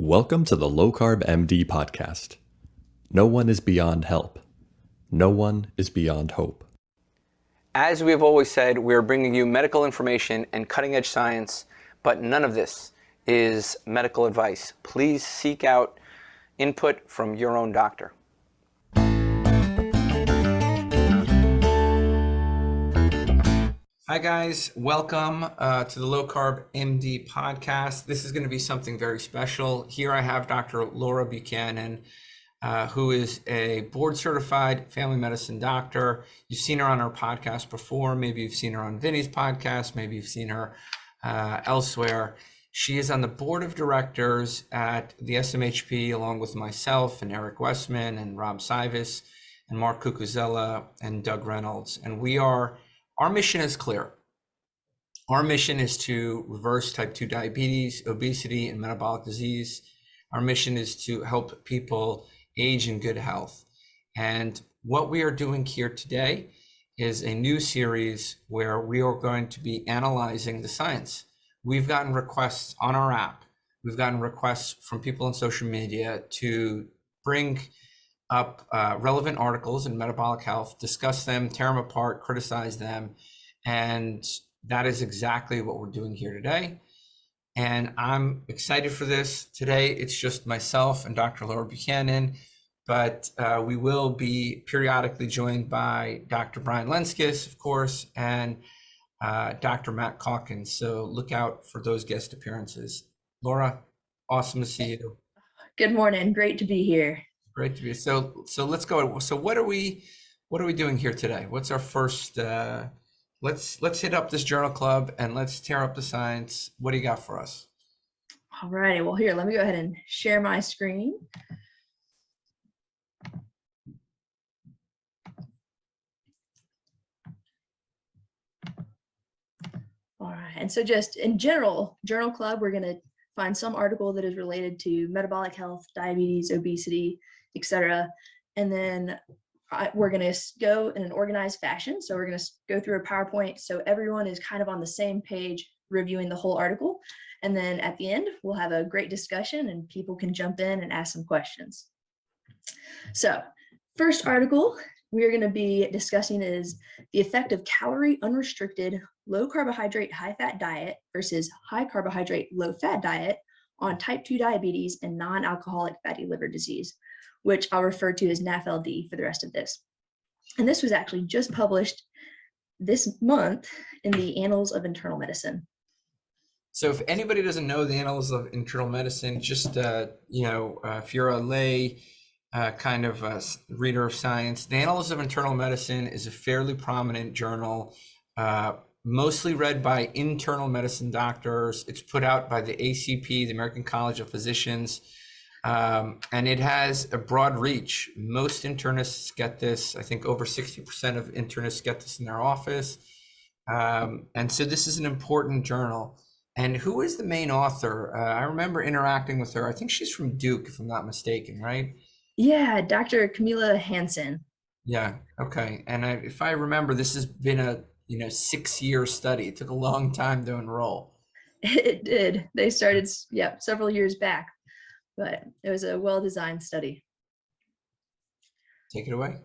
Welcome to the Low Carb MD podcast. No one is beyond help. No one is beyond hope. As we have always said, we are bringing you medical information and cutting-edge science, but none of this is medical advice. Please seek out input from your own doctor. Hi guys, welcome to the Low Carb MD podcast. This is going to be something very special. Here I have Dr. Laura Buchanan, who is a board-certified family medicine doctor. You've seen her on our podcast before. Maybe you've seen her on Vinny's podcast. Maybe you've seen her elsewhere. She is on the board of directors at the SMHP, along with myself and Eric Westman and Rob Sivis and Mark Cucuzella and Doug Reynolds. And our mission is clear. Our mission is to reverse type 2 diabetes, obesity, and metabolic disease. Our mission is to help people age in good health. And what we are doing here today is a new series where we are going to be analyzing the science. We've gotten requests on our app. We've gotten requests from people on social media to bring up relevant articles in metabolic health, discuss them, tear them apart, criticize them. And that is exactly what we're doing here today. And I'm excited for this. Today, it's just myself and Dr. Laura Buchanan, but we will be periodically joined by Dr. Brian Lenskis, of course, and Dr. Matt Calkins. So look out for those guest appearances. Laura, awesome to see you. Good morning. Great to be here. Great to be. So let's go. So what are we doing here today? What's our first? Let's hit up this journal club and let's tear up the science. What do you got for us? All righty. Well, here, let me go ahead and share my screen. All right. And so just in general, journal club, we're going to find some article that is related to metabolic health, diabetes, obesity, etc. And then we're going to go in an organized fashion. So we're going to go through a PowerPoint so everyone is kind of on the same page reviewing the whole article. And then at the end, we'll have a great discussion and people can jump in and ask some questions. So first article we're going to be discussing is the effect of calorie unrestricted low carbohydrate, high fat diet versus high carbohydrate, low fat diet on type 2 diabetes and non-alcoholic fatty liver disease, which I'll refer to as NAFLD for the rest of this. And this was actually just published this month in the Annals of Internal Medicine. So if anybody doesn't know the Annals of Internal Medicine, just, if you're a lay kind of reader of science, the Annals of Internal Medicine is a fairly prominent journal, mostly read by internal medicine doctors. It's put out by the ACP, the American College of Physicians. And it has a broad reach. Most internists get this. I think over 60% of internists get this in their office. And so this is an important journal. And who is the main author? I remember interacting with her. I think she's from Duke, if I'm not mistaken, right? Yeah, Dr. Camilla Hansen. Yeah, okay. And if I remember, this has been a 6-year study. It took a long time to enroll. It did. They started, several years back. But it was a well-designed study. Take it away.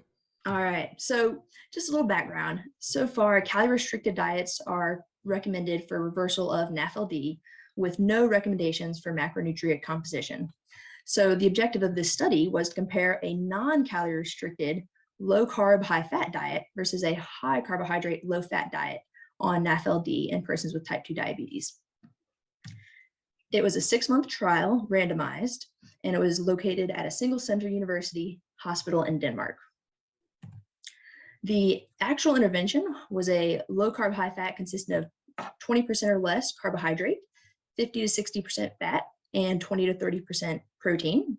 All right, so just a little background. So far, calorie-restricted diets are recommended for reversal of NAFLD with no recommendations for macronutrient composition. So the objective of this study was to compare a non-calorie restricted low-carb, high-fat diet versus a high-carbohydrate, low-fat diet on NAFLD in persons with type 2 diabetes. It was a 6-month trial, randomized, and it was located at a single center university hospital in Denmark. The actual intervention was a low carb, high fat consisting of 20% or less carbohydrate, 50 to 60% fat, and 20 to 30% protein.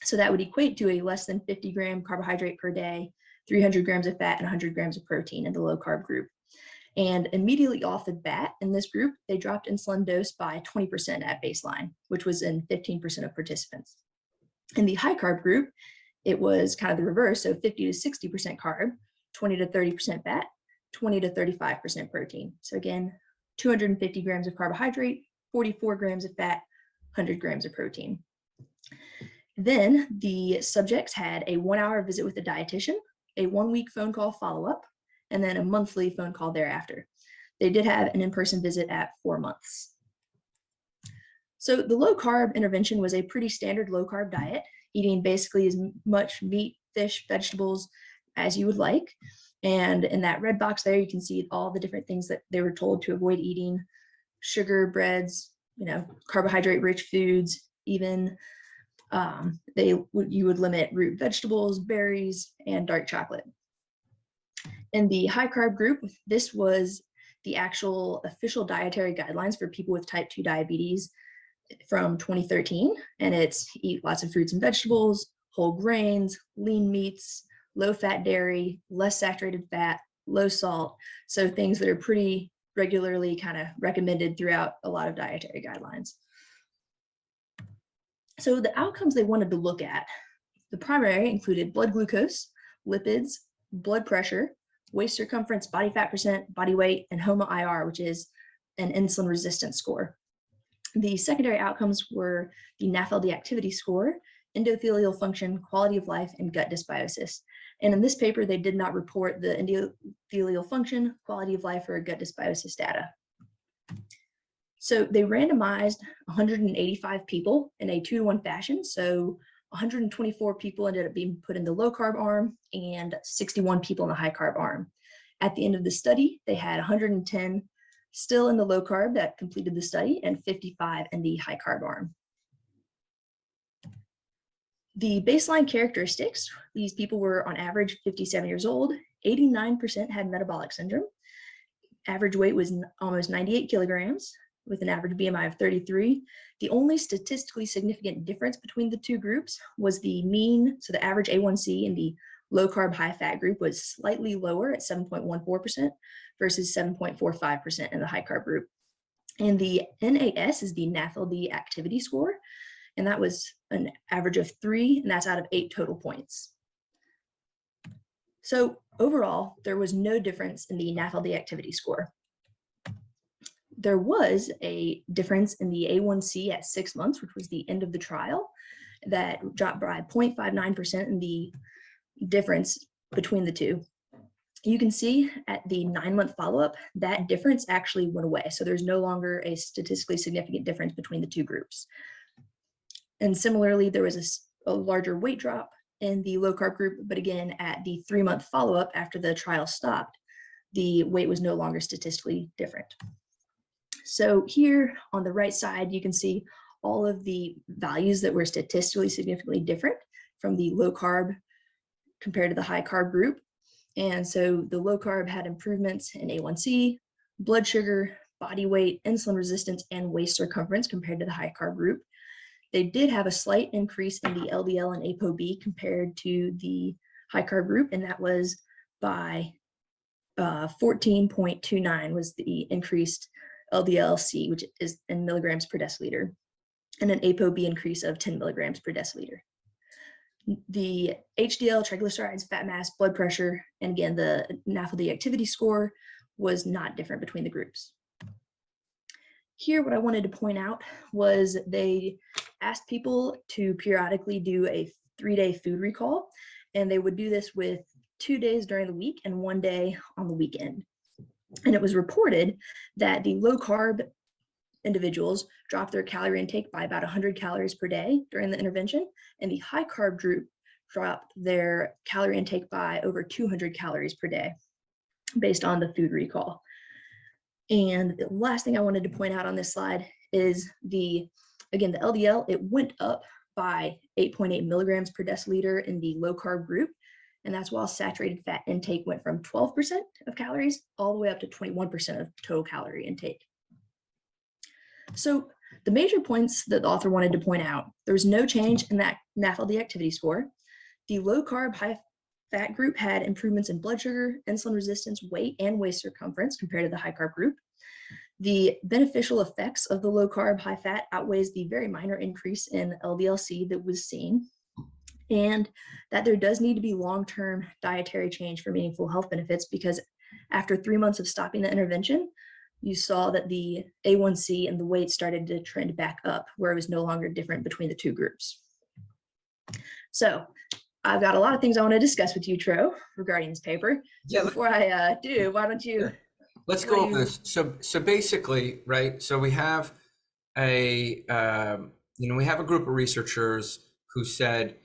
So that would equate to a less than 50 gram carbohydrate per day, 300 grams of fat, and 100 grams of protein in the low carb group. And immediately off the bat in this group, they dropped insulin dose by 20% at baseline, which was in 15% of participants. In the high carb group, it was kind of the reverse, so 50 to 60% carb, 20 to 30% fat, 20 to 35% protein. So again, 250 grams of carbohydrate, 44 grams of fat, 100 grams of protein. Then the subjects had a 1-hour visit with a dietitian, a 1-week phone call follow-up, and then a monthly phone call thereafter. They did have an in-person visit at 4 months. So the low carb intervention was a pretty standard low carb diet, eating basically as much meat, fish, vegetables as you would like. And in that red box there, you can see all the different things that they were told to avoid eating: sugar, breads, carbohydrate rich foods, even you would limit root vegetables, berries, and dark chocolate. In the high carb group, this was the actual official dietary guidelines for people with type 2 diabetes from 2013. And it's eat lots of fruits and vegetables, whole grains, lean meats, low fat dairy, less saturated fat, low salt. So things that are pretty regularly kind of recommended throughout a lot of dietary guidelines. So the outcomes they wanted to look at, the primary included blood glucose, lipids, blood pressure, waist circumference, body fat percent, body weight, and HOMA-IR, which is an insulin resistance score. The secondary outcomes were the NAFLD activity score, endothelial function, quality of life, and gut dysbiosis. And in this paper, they did not report the endothelial function, quality of life, or gut dysbiosis data. So they randomized 185 people in a 2-to-1 fashion. So 124 people ended up being put in the low carb arm and 61 people in the high carb arm. At the end of the study, they had 110 still in the low carb that completed the study and 55 in the high carb arm. The baseline characteristics, these people were on average 57 years old, 89% had metabolic syndrome. Average weight was almost 98 kilograms with an average BMI of 33. The only statistically significant difference between the two groups was the mean, so the average A1C in the low carb high fat group was slightly lower at 7.14% versus 7.45% in the high carb group. And the NAS is the NAFLD activity score, and that was an average of 3, and that's out of 8 total points. So overall, there was no difference in the NAFLD activity score. There was a difference in the A1C at 6 months, which was the end of the trial, that dropped by 0.59% in the difference between the two. You can see at the 9-month follow-up, that difference actually went away. So there's no longer a statistically significant difference between the two groups. And similarly, there was a larger weight drop in the low carb group, but again, at the 3-month follow-up after the trial stopped, the weight was no longer statistically different. So here on the right side, you can see all of the values that were statistically significantly different from the low carb compared to the high carb group. And so the low carb had improvements in A1C, blood sugar, body weight, insulin resistance, and waist circumference compared to the high carb group. They did have a slight increase in the LDL and ApoB compared to the high carb group, and that was by 14.29 was the increased LDL-C, which is in milligrams per deciliter, and an ApoB increase of 10 milligrams per deciliter. The HDL, triglycerides, fat mass, blood pressure, and again, the NAFLD activity score was not different between the groups. Here, what I wanted to point out was they asked people to periodically do a 3-day food recall, and they would do this with 2 days during the week and 1 day on the weekend. And it was reported that the low carb individuals dropped their calorie intake by about 100 calories per day during the intervention, and the high carb group dropped their calorie intake by over 200 calories per day based on the food recall. And the last thing I wanted to point out on this slide is the LDL, it went up by 8.8 milligrams per deciliter in the low carb group. And that's while saturated fat intake went from 12% of calories all the way up to 21% of total calorie intake. So the major points that the author wanted to point out, there was no change in that NAFLD activity score. The low carb high fat group had improvements in blood sugar, insulin resistance, weight, and waist circumference compared to the high carb group. The beneficial effects of the low carb high fat outweighs the very minor increase in LDL-C that was seen, and that there does need to be long-term dietary change for meaningful health benefits, because after 3 months of stopping the intervention, you saw that the A1C and the weight started to trend back up, where it was no longer different between the two groups. So I've got a lot of things I want to discuss with you, Tro, regarding this paper. So Yeah, before I do, why don't you? sure. Let's why go don't over you- this. So basically, right? So we have a we have a group of researchers who said,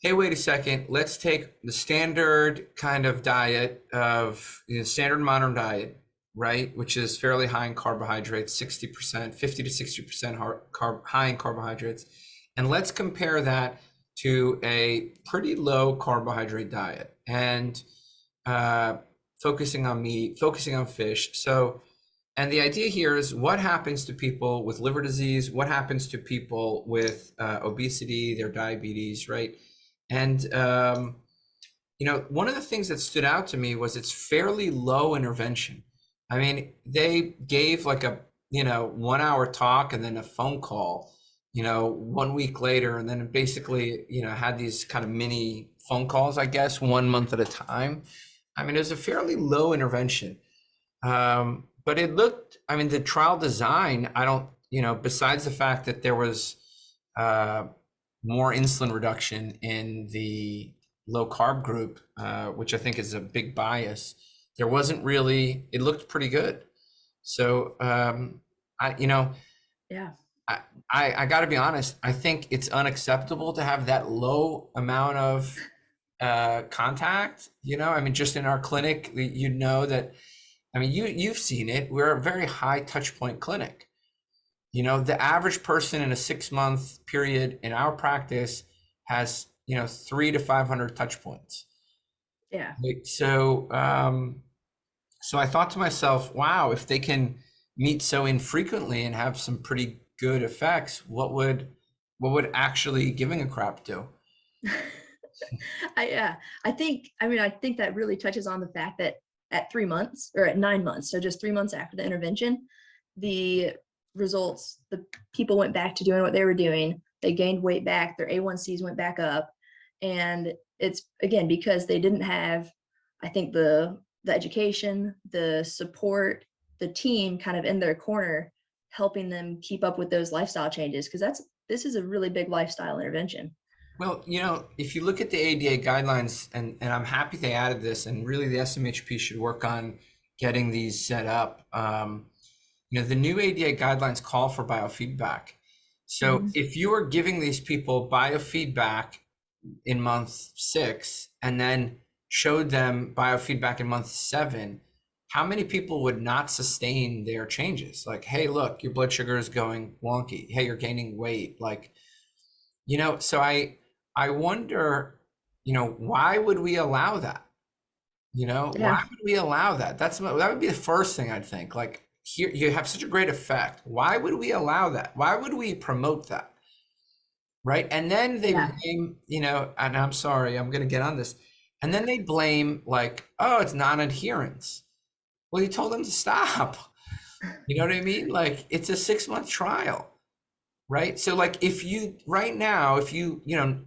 hey, wait a second, let's take the standard kind of diet of standard modern diet, right? Which is fairly high in carbohydrates, 60%, 50 to 60% high in carbohydrates. And let's compare that to a pretty low carbohydrate diet and focusing on meat, focusing on fish. So, and the idea here is what happens to people with liver disease, what happens to people with obesity, their diabetes, right? And, one of the things that stood out to me was it's fairly low intervention. I mean, they gave like a, 1 hour talk and then a phone call, 1 week later, and then basically, had these kind of mini phone calls, I guess, 1 month at a time. I mean, it was a fairly low intervention. But it looked, I mean, the trial design, I don't, besides the fact that there was, more insulin reduction in the low carb group, which I think is a big bias. There wasn't really, it looked pretty good. So, Yeah. I got to be honest, I think it's unacceptable to have that low amount of contact, I mean, just in our clinic, that, I mean, you've seen it. We're a very high touch point clinic. The average person in a 6-month period in our practice has, 300 to 500 touch points. Yeah. So, so I thought to myself, wow, if they can meet so infrequently and have some pretty good effects, what would actually giving a crap do? I think that really touches on the fact that at 3 months or at 9 months, so just 3 months after the intervention, the results, the people went back to doing what they were doing. They gained weight back, their A1Cs went back up. And it's, again, because they didn't have, I think, the education, the support, the team kind of in their corner, helping them keep up with those lifestyle changes. Because this is a really big lifestyle intervention. Well, if you look at the ADA guidelines, and I'm happy they added this, and really the SMHP should work on getting these set up. The new ADA guidelines call for biofeedback. So if you are giving these people biofeedback in month 6 and then showed them biofeedback in month 7, how many people would not sustain their changes? Like, hey, look, your blood sugar is going wonky. Hey, you're gaining weight. Like, so I wonder, why would we allow that? Why would we allow that? That would be the first thing I'd think. Like, here you have such a great effect. Why would we allow that? Why would we promote that? Right? And then they blame, and I'm sorry, I'm going to get on this. And then they blame like, oh, it's non-adherence. Well, you told them to stop. You know what I mean? Like, it's a 6-month trial, right? So like, right now, can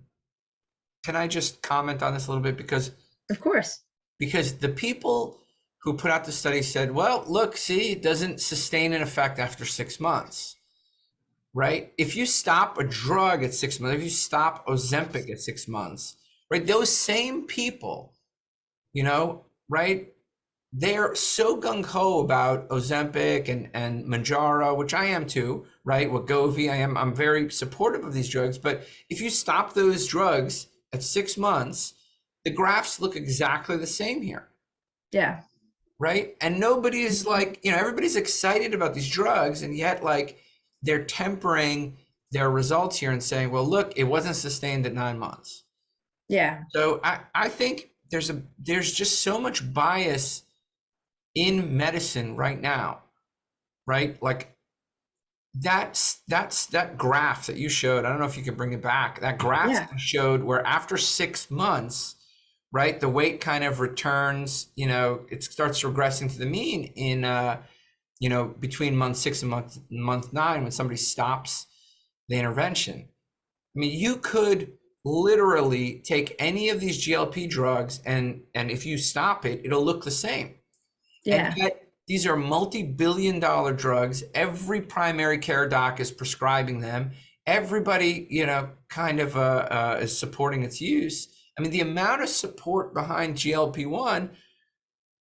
I just comment on this a little bit? Because Of course. Because the people who put out the study said, well, look, see, it doesn't sustain an effect after 6 months, right? If you stop a drug at 6 months, if you stop Ozempic at 6 months, right? Those same people, right? They're so gung-ho about Ozempic and Mounjaro, which I am too, right? Wegovy, I'm very supportive of these drugs. But if you stop those drugs at 6 months, the graphs look exactly the same here. Yeah. Right? And nobody is like, everybody's excited about these drugs, and yet like they're tempering their results here and saying, well, look, it wasn't sustained at 9 months. Yeah. So I think there's just so much bias in medicine right now, right? Like that graph that you showed, I don't know if you can bring it back, that graph that you showed where after 6 months, right, the weight kind of returns, it starts regressing to the mean in, between month 6 and month 9 when somebody stops the intervention. I mean, you could literally take any of these GLP drugs and if you stop it, it'll look the same. Yeah. And yet these are multi-billion-dollar drugs. Every primary care doc is prescribing them. Everybody, kind of is supporting its use. I mean, the amount of support behind GLP-1,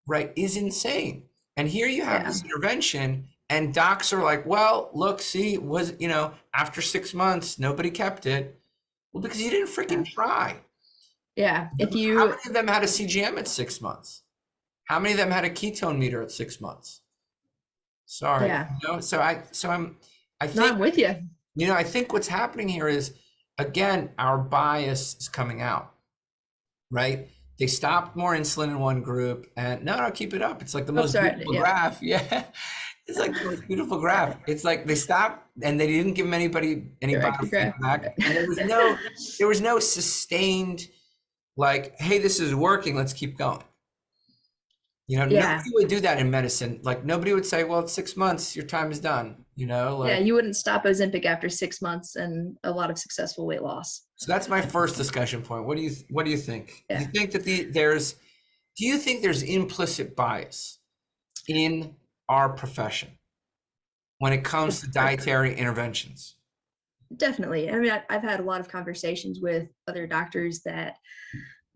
right, is insane. And here you have this intervention, and docs are like, well, look, see, was, you know, after 6 months, nobody kept it. Well, because you didn't freaking try. Yeah. How many of them had a CGM at 6 months? How many of them had a ketone meter at 6 months? Sorry. Yeah. You know, I think, No, I'm with you. you know, I think what's happening here is, again, our bias is coming out, right? They stopped more insulin in one group, and no, keep it up. It's like the most beautiful graph. Yeah. It's like the most beautiful graph. It's like they stopped and they didn't give any biofeedback. And there was no sustained, like, hey, this is working, let's keep going. You know, nobody would do that in medicine. Like, nobody would say, well, it's 6 months, your time is done, you know? Like, yeah, you wouldn't stop Ozempic after 6 months and a lot of successful weight loss. So that's my first discussion point. What do you think? Do you think that do you think there's implicit bias in our profession when it comes to dietary interventions? Definitely. I mean, I've had a lot of conversations with other doctors that,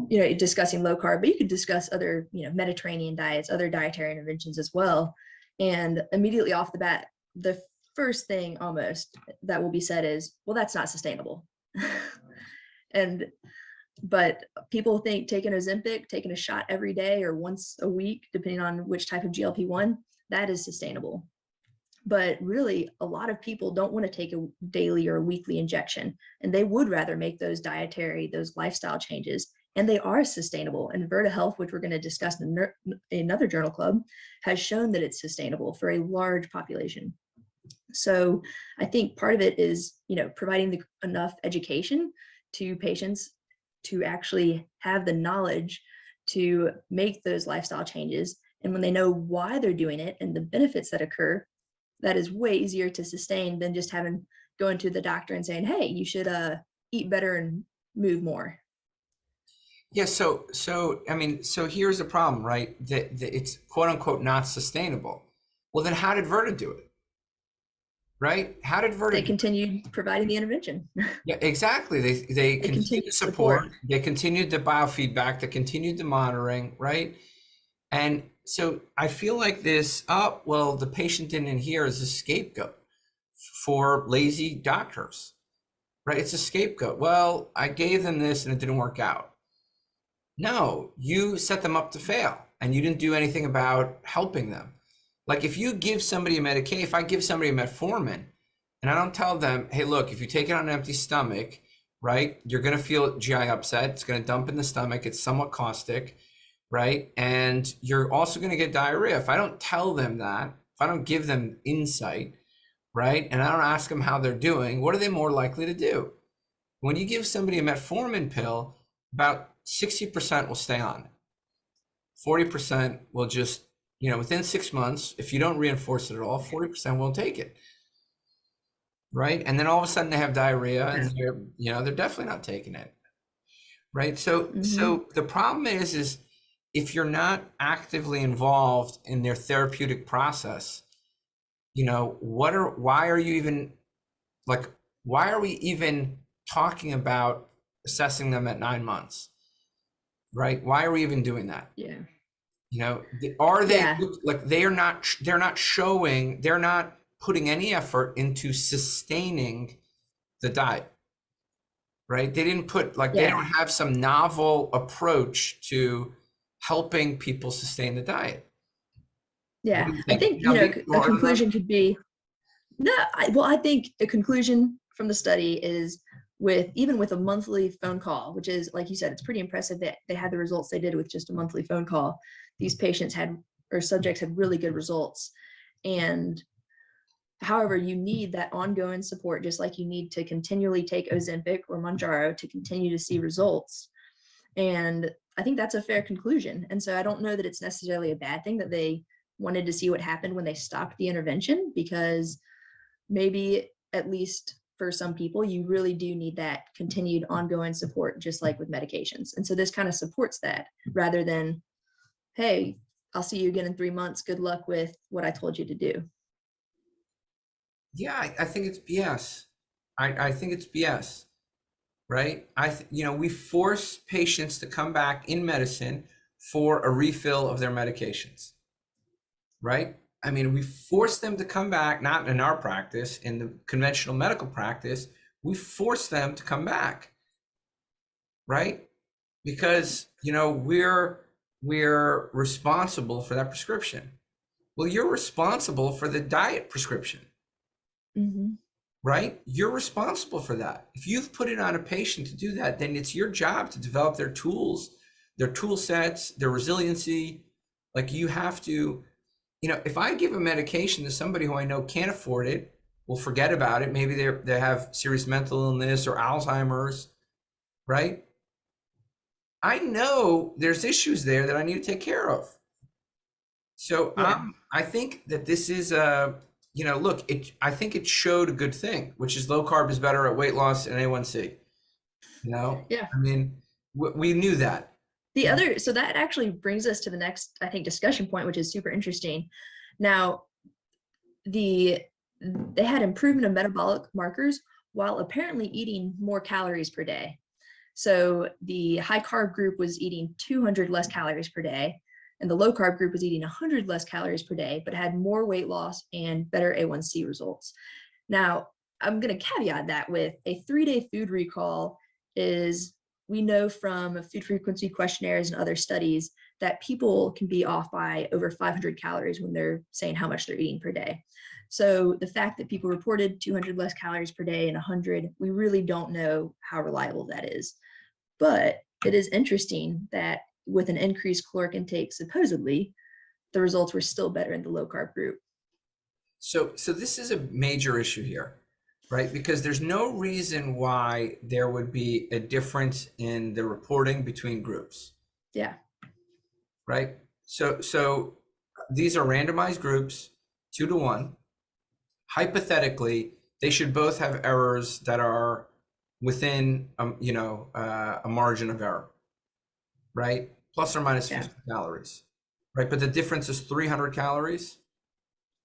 you know, discussing low carb, but you could discuss other, you know, Mediterranean diets, other dietary interventions as well. And immediately off the bat, the first thing almost that will be said is, well, that's not sustainable. But people think taking Ozempic, taking a shot every day or once a week, depending on which type of GLP-1, that is sustainable. But really, a lot of people don't want to take a daily or weekly injection, and they would rather make those lifestyle changes, and they are sustainable. And Virta Health, which we're going to discuss in another journal club, has shown that it's sustainable for a large population. So I think part of it is, you know, providing enough education to patients to actually have the knowledge to make those lifestyle changes. And when they know why they're doing it and the benefits that occur, that is way easier to sustain than just going to the doctor and saying, hey, you should eat better and move more. Yeah. So I mean, so here's the problem, right? That it's quote unquote not sustainable. Well, then how did Virta do it? Right? How did Virta? They continued providing the intervention. Yeah, exactly. They continued to support. They continued the biofeedback. They continued the monitoring, right? And so I feel like this, well, the patient didn't adhere is a scapegoat for lazy doctors, right? It's a scapegoat. Well, I gave them this and it didn't work out. No, you set them up to fail and you didn't do anything about helping them. Like if you give somebody a medication, if I give somebody a metformin and I don't tell them, hey, look, if you take it on an empty stomach, right, you're going to feel GI upset. It's going to dump in the stomach. It's somewhat caustic, right? And you're also going to get diarrhea. If I don't tell them that, if I don't give them insight, right, and I don't ask them how they're doing, what are they more likely to do? When you give somebody a metformin pill, about 60% will stay on it. 40% will just, you know, within 6 months, if you don't reinforce it at all, 40% won't take it, right? And then all of a sudden they have diarrhea and they're definitely not taking it, right? So, so the problem is if you're not actively involved in their therapeutic process, you know, why are we even talking about assessing them at 9 months, right? Why are we even doing that? Yeah. You know, are they like they're not putting any effort into sustaining the diet, right? They didn't put they don't have some novel approach to helping people sustain the diet. Yeah, I think, you know, a conclusion could be, I think a conclusion from the study is even with a monthly phone call, which is, like you said, it's pretty impressive that they had the results they did with just a monthly phone call. These subjects had really good results. And however, you need that ongoing support, just like you need to continually take Ozempic or Mounjaro to continue to see results. And I think that's a fair conclusion. And so I don't know that it's necessarily a bad thing that they wanted to see what happened when they stopped the intervention, because maybe, at least for some people, you really do need that continued ongoing support, just like with medications. And so this kind of supports that, rather than, hey, I'll see you again in 3 months. Good luck with what I told you to do. Yeah, I think it's BS. I think it's BS. right? We force patients to come back in medicine for a refill of their medications, right? I mean, we force them to come back, not in our practice, in the conventional medical practice, we force them to come back, right? Because, we're responsible for that prescription. Well, you're responsible for the diet prescription, right? You're responsible for that. If you've put it on a patient to do that, then it's your job to develop their tools, their tool sets, their resiliency. Like you have to, if I give a medication to somebody who I know can't afford it, will forget about it. Maybe they have serious mental illness or Alzheimer's, right? I know there's issues there that I need to take care of. So I think that this is look, I think it showed a good thing, which is low carb is better at weight loss and A1C. Yeah. I mean, we knew that. So that actually brings us to the next, I think, discussion point, which is super interesting. Now, they had improvement of metabolic markers while apparently eating more calories per day. So the high carb group was eating 200 less calories per day, and the low carb group was eating 100 less calories per day, but had more weight loss and better A1C results. Now, I'm going to caveat that with a 3-day food recall we know from food frequency questionnaires and other studies that people can be off by over 500 calories when they're saying how much they're eating per day. So the fact that people reported 200 less calories per day and 100, we really don't know how reliable that is. But it is interesting that with an increased caloric intake, supposedly, the results were still better in the low carb group. So this is a major issue here, right? Because there's no reason why there would be a difference in the reporting between groups. Yeah. Right. So these are randomized groups, 2-to-1. Hypothetically, they should both have errors that are within, a margin of error, right? Plus or minus 50 calories, right? But the difference is 300 calories.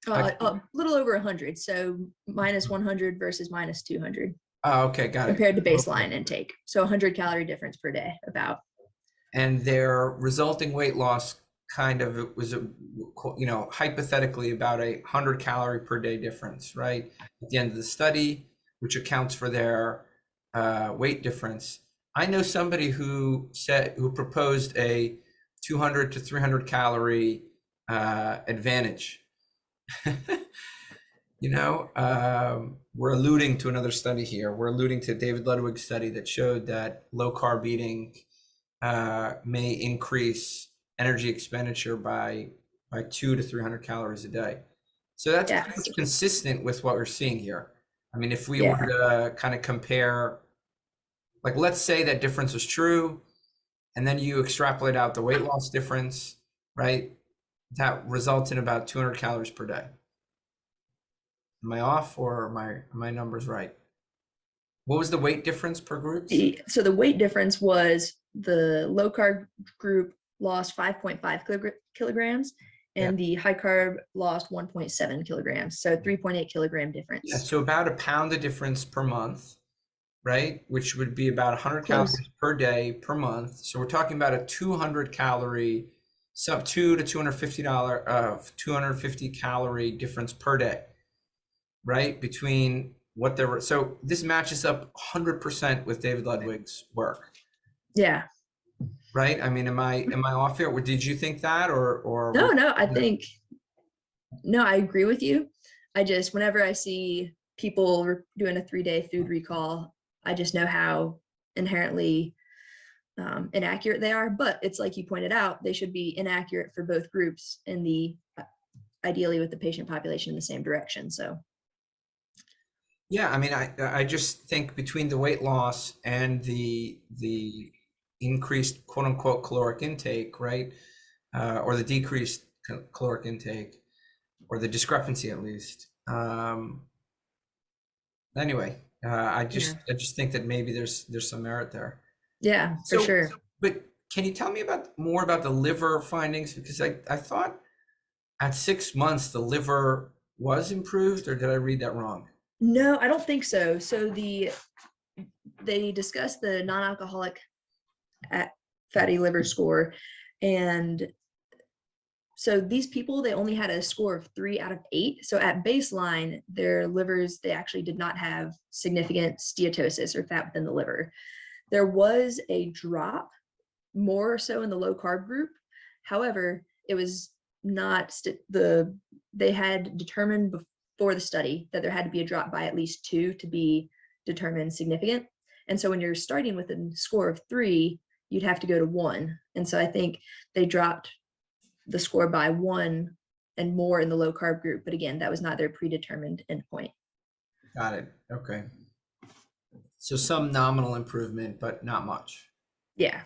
A little over 100. So minus 100 versus minus 200. Oh, okay. Got it. Compared to baseline intake. So 100 calorie difference per day about. And their resulting weight loss it was hypothetically about 100 calorie per day difference, right? At the end of the study, which accounts for their weight difference. I know somebody who proposed a 200 to 300 calorie advantage. We're alluding to another study here. We're alluding to David Ludwig's study that showed that low carb eating may increase energy expenditure by 200 to 300 calories a day. So that's pretty much consistent with what we're seeing here. I mean, if we were to kind of compare, like, let's say that difference was true, and then you extrapolate out the weight loss difference, right? That results in about 200 calories per day. Am I off, or are my numbers right? What was the weight difference per group? So the weight difference was the low carb group lost 5.5 kilograms and the high carb lost 1.7 kilograms. So 3.8 kilogram difference. Yeah, so about a pound of difference per month, right? Which would be about 100 calories per day per month. So we're talking about a 200 calorie, sub $2 to $250 calorie difference per day, right? Between what they were. So this matches up 100% with David Ludwig's work. Yeah. Right. I mean, am I off here? Or did you think that, or no? I agree with you. I just, whenever I see people doing a 3-day food recall, I just know how inherently inaccurate they are. But it's like you pointed out, they should be inaccurate for both groups ideally with the patient population in the same direction. So. Yeah, I mean, I just think between the weight loss and the increased quote unquote caloric intake, right? Or the decreased caloric intake, or the discrepancy at least. Anyway, I just think that maybe there's some merit there. Yeah, for sure. But can you tell me more about the liver findings? Because I thought at 6 months the liver was improved, or did I read that wrong? No, I don't think so. So they discussed the non-alcoholic fatty liver score. And so these people, they only had a score of 3 out of 8. So at baseline, their livers, they actually did not have significant steatosis or fat within the liver. There was a drop more so in the low carb group. However, it was not they had determined before the study that there had to be a drop by at least 2 to be determined significant. And so when you're starting with a score of 3, you'd have to go to 1. And so I think they dropped the score by 1 and more in the low carb group. But again, that was not their predetermined endpoint. Got it. Okay. So some nominal improvement, but not much. Yeah.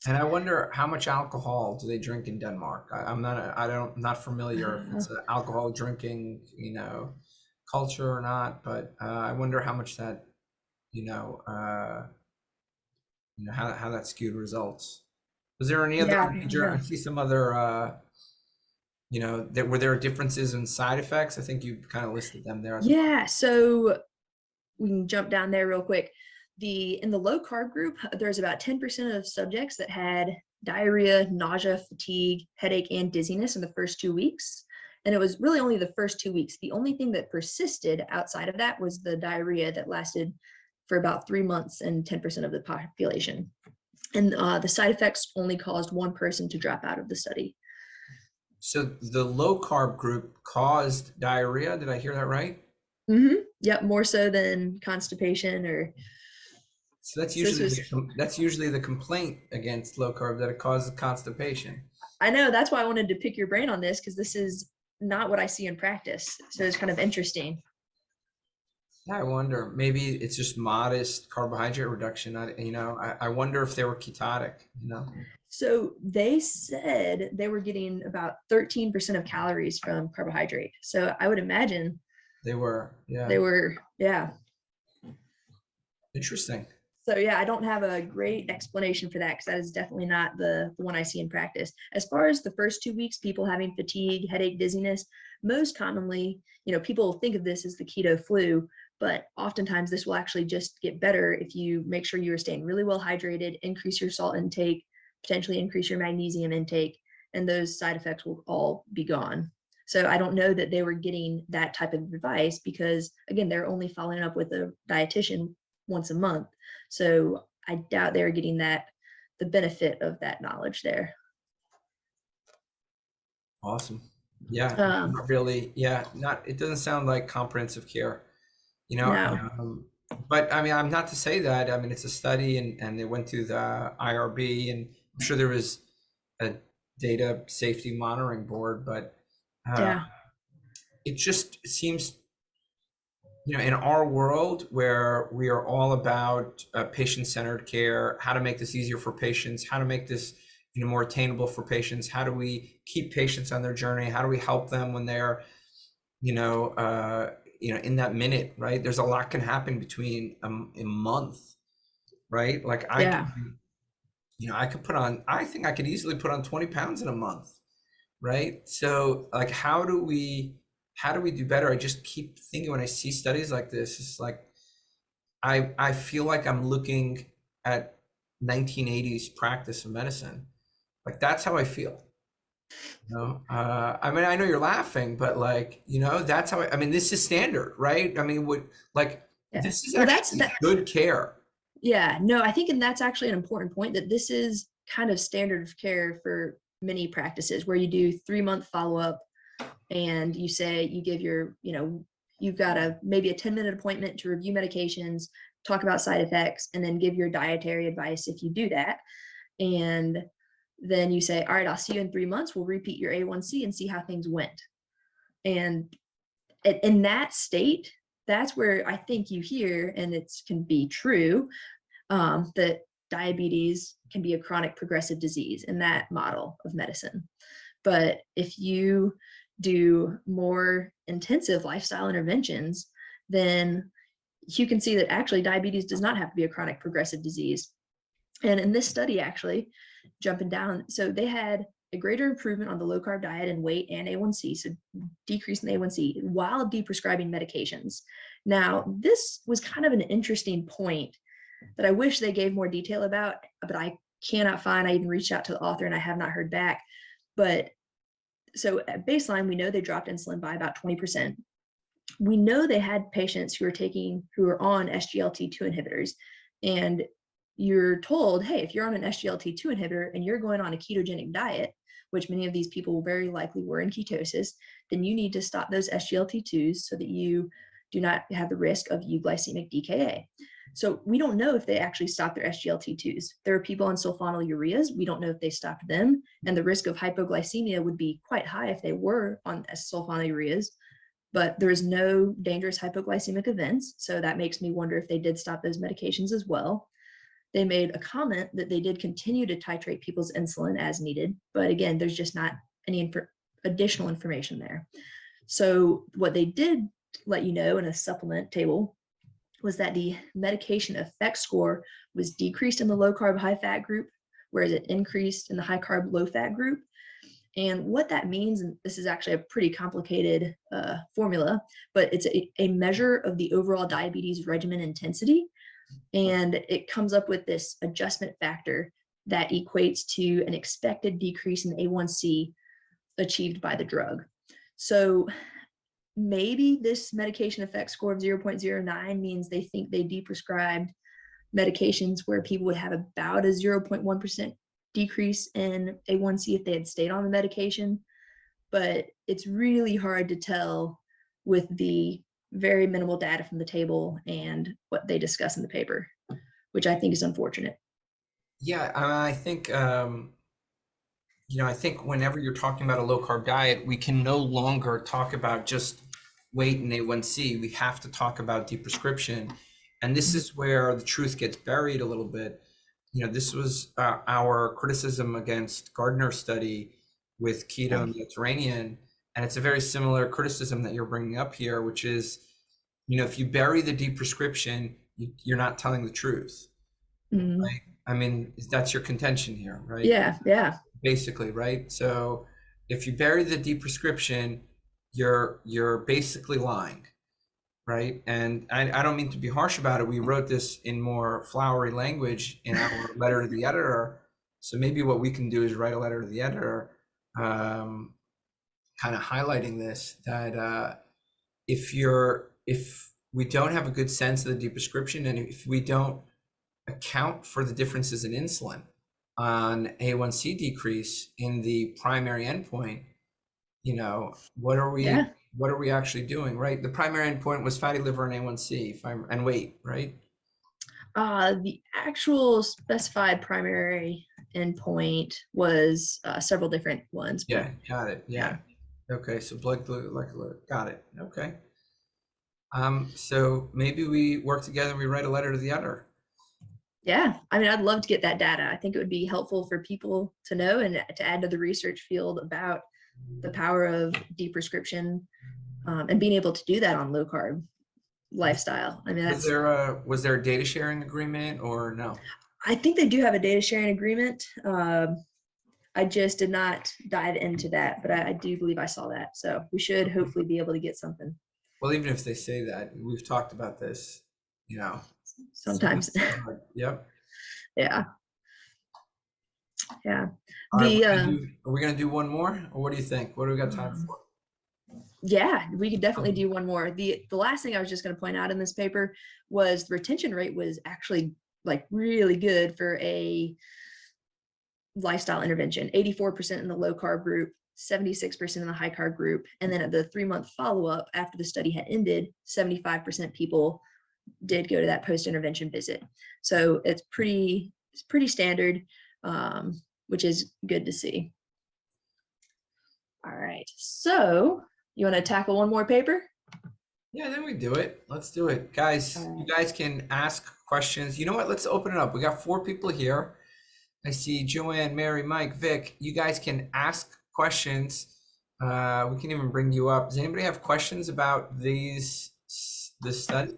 And I wonder how much alcohol do they drink in Denmark? I'm not familiar if it's an alcohol drinking, culture or not, but I wonder how much that, how that skewed results. Was there any other major? I see some other, were there differences in side effects? I think you kind of listed them there. Yeah. So we can jump down there real quick. In the low carb group, there's about 10% of subjects that had diarrhea, nausea, fatigue, headache, and dizziness in the first 2 weeks. And it was really only the first 2 weeks. The only thing that persisted outside of that was the diarrhea that lasted for about 3 months and 10% of the population. And the side effects only caused 1 person to drop out of the study. So the low carb group caused diarrhea. Did I hear that right? Mm-hmm. Yep, more so than constipation or. So that's usually the complaint against low carb, that it causes constipation. I know, that's why I wanted to pick your brain on this, because this is not what I see in practice. So it's kind of interesting. I wonder, maybe it's just modest carbohydrate reduction. I wonder if they were ketotic, So they said they were getting about 13% of calories from carbohydrate. So I would imagine they were, yeah. Interesting. So yeah, I don't have a great explanation for that, because that is definitely not the one I see in practice. As far as the first 2 weeks, people having fatigue, headache, dizziness, most commonly, people think of this as the keto flu, but oftentimes this will actually just get better if you make sure you are staying really well hydrated, increase your salt intake, potentially increase your magnesium intake, and those side effects will all be gone. So I don't know that they were getting that type of advice, because again, they're only following up with a dietitian once a month. So I doubt they're getting the benefit of that knowledge there. Awesome. Yeah, not really. Yeah, it doesn't sound like comprehensive care, No. But I mean, I'm not to say that. I mean, it's a study, and they went through the IRB, and I'm sure there was a data safety monitoring board, but it just seems, in our world where we are all about patient-centered care, how to make this easier for patients, how to make this more attainable for patients, how do we keep patients on their journey, how do we help them when they're in that minute, right? There's a lot can happen between a month, right? Like I think I could easily put on 20 pounds in a month, right? So like, how do we do better? I just keep thinking, when I see studies like this, it's like, I feel like I'm looking at 1980s practice of medicine. Like, that's how I feel. I mean, I know you're laughing, but like, that's how I mean, this is standard, right? I mean, this is actually good care. Yeah, no, I think, and that's actually an important point, that this is kind of standard of care for many practices, where you do 3-month follow-up, and you say you give you've got maybe a 10-minute appointment to review medications, talk about side effects, and then give your dietary advice if you do that. And then you say, all right, I'll see you in 3 months. We'll repeat your A1C and see how things went. And in that state, that's where I think you hear, and it can be true, that diabetes can be a chronic progressive disease in that model of medicine. But if you do more intensive lifestyle interventions, then you can see that actually diabetes does not have to be a chronic progressive disease. And in this study, actually, jumping down, so they had a greater improvement on the low carb diet and weight and A1C, so decrease in A1C, while deprescribing medications. Now, this was kind of an interesting point that I wish they gave more detail about, but I cannot find. I even reached out to the author and I have not heard back. But so at baseline, we know they dropped insulin by about 20%. We know they had patients who are on SGLT2 inhibitors, and you're told, hey, if you're on an SGLT2 inhibitor and you're going on a ketogenic diet, which many of these people very likely were in ketosis, then you need to stop those SGLT2s so that you do not have the risk of euglycemic DKA. So we don't know if they actually stopped their SGLT2s. There are people on sulfonylureas. We don't know if they stopped them, and the risk of hypoglycemia would be quite high if they were on sulfonylureas, but there is no dangerous hypoglycemic events. So that makes me wonder if they did stop those medications as well. They made a comment that they did continue to titrate people's insulin as needed, but again, there's just not any additional information there. So what they did let you know in a supplement table was that the medication effect score was decreased in the low carb, high fat group, whereas it increased in the high carb, low fat group. And what that means, and this is actually a pretty complicated formula, but it's a measure of the overall diabetes regimen intensity. And it comes up with this adjustment factor that equates to an expected decrease in A1C achieved by the drug. So maybe this medication effect score of 0.09 means they think they deprescribed medications where people would have about a 0.1% decrease in A1C if they had stayed on the medication. But it's really hard to tell with the very minimal data from the table and what they discuss in the paper, which I think is unfortunate. Yeah, I think, I think whenever you're talking about a low carb diet, we can no longer talk about just weight and A1C. We have to talk about deprescription. And this is where the truth gets buried a little bit. This was our criticism against Gardner's study with keto and Mediterranean. And it's a very similar criticism that you're bringing up here, which is, if you bury the deprescription, you're not telling the truth. Right? I mean, that's your contention here, right? Yeah. Basically, right? So if you bury the deprescription, you're basically lying, right? And I don't mean to be harsh about it. We wrote this in more flowery language in our letter to the editor. So maybe what we can do is write a letter to the editor, kind of highlighting this, that if we don't have a good sense of the deprescription, and if we don't account for the differences in insulin on A1C decrease in the primary endpoint, what are we actually doing, right? The primary endpoint was fatty liver and A1C and weight, right? The actual specified primary endpoint was several different ones. Yeah, got it. Yeah. Okay, so blood glucose, got it. Okay. So maybe we work together and we write a letter to the editor. Yeah, I mean, I'd love to get that data. I think it would be helpful for people to know and to add to the research field about the power of deprescription and being able to do that on low carb lifestyle. I mean, was there a data sharing agreement or no? I think they do have a data sharing agreement. I just did not dive into that, but I do believe I saw that. So we should hopefully be able to get something. Well, even if they say that, we've talked about this, Sometimes. Yep. Yeah. Are we going to do one more, or what do you think? What do we got time for? Yeah, we could definitely do one more. The last thing I was just going to point out in this paper was the retention rate was actually like really good for a lifestyle intervention. 84% in the low carb group, 76% in the high carb group. And then at the 3-month follow-up after the study had ended, 75% people did go to that post-intervention visit. So it's pretty standard, which is good to see. All right, so you want to tackle one more paper? Yeah, then we do it. Let's do it. Guys, you guys can ask questions. You know what? Let's open it up. We got 4 people here. I see Joanne, Mary, Mike, Vic. You guys can ask questions. We can even bring you up. Does anybody have questions about this study?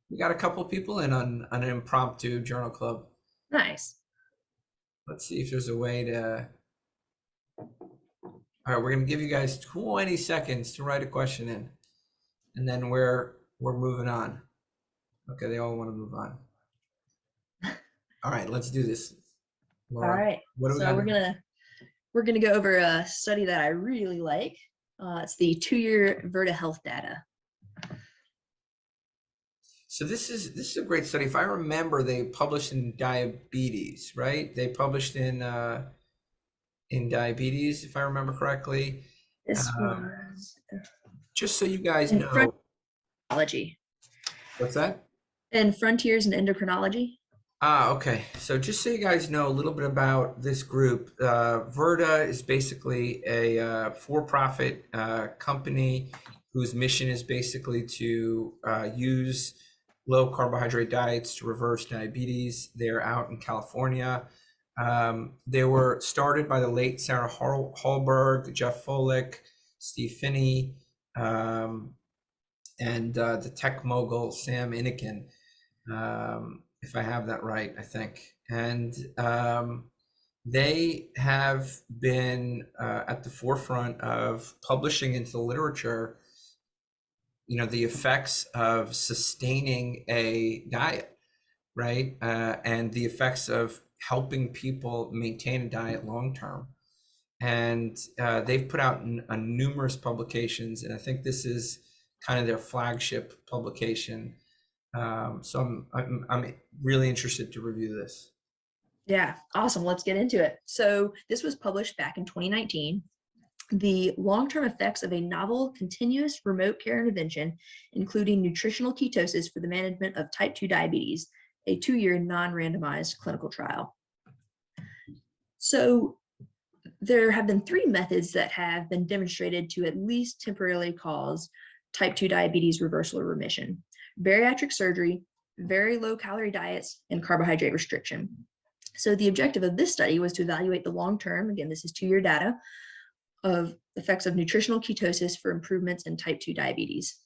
We got a couple people in on an impromptu journal club. Nice. Let's see if there's a way to. All right, we're going to give you guys 20 seconds to write a question in, and then we're we're moving on. Okay, they all want to move on. All right, let's do this. All Laura, right. what do we So got? we're gonna go over a study that I really like. It's the 2-year Virta health data. So this is a great study. If I remember, they published in diabetes, right? They published in diabetes, if I remember correctly. This Um, was just so you guys in know, Endocrinology. what's that? And Frontiers in Endocrinology. Okay. So just so you guys know a little bit about this group, Virta is basically a for-profit company whose mission is basically to use low carbohydrate diets to reverse diabetes. They're out in California. They were started by the late Sarah Hallberg, Jeff Folick, Steve Finney, and the tech mogul Sam Inikin. If I have that right, I think. And they have been at the forefront of publishing into the literature, the effects of sustaining a diet, right? And the effects of helping people maintain a diet long term. And they've put out numerous publications, and I think this is kind of their flagship publication. So I'm really interested to review this. Yeah, awesome. Let's get into it. So this was published back in 2019. The long-term effects of a novel continuous remote care intervention, including nutritional ketosis for the management of type 2 diabetes, a 2-year non-randomized clinical trial. So there have been 3 methods that have been demonstrated to at least temporarily cause type 2 diabetes reversal or remission: bariatric surgery, very low calorie diets, and carbohydrate restriction. So the objective of this study was to evaluate the long-term, again, this is 2-year data, of effects of nutritional ketosis for improvements in type 2 diabetes.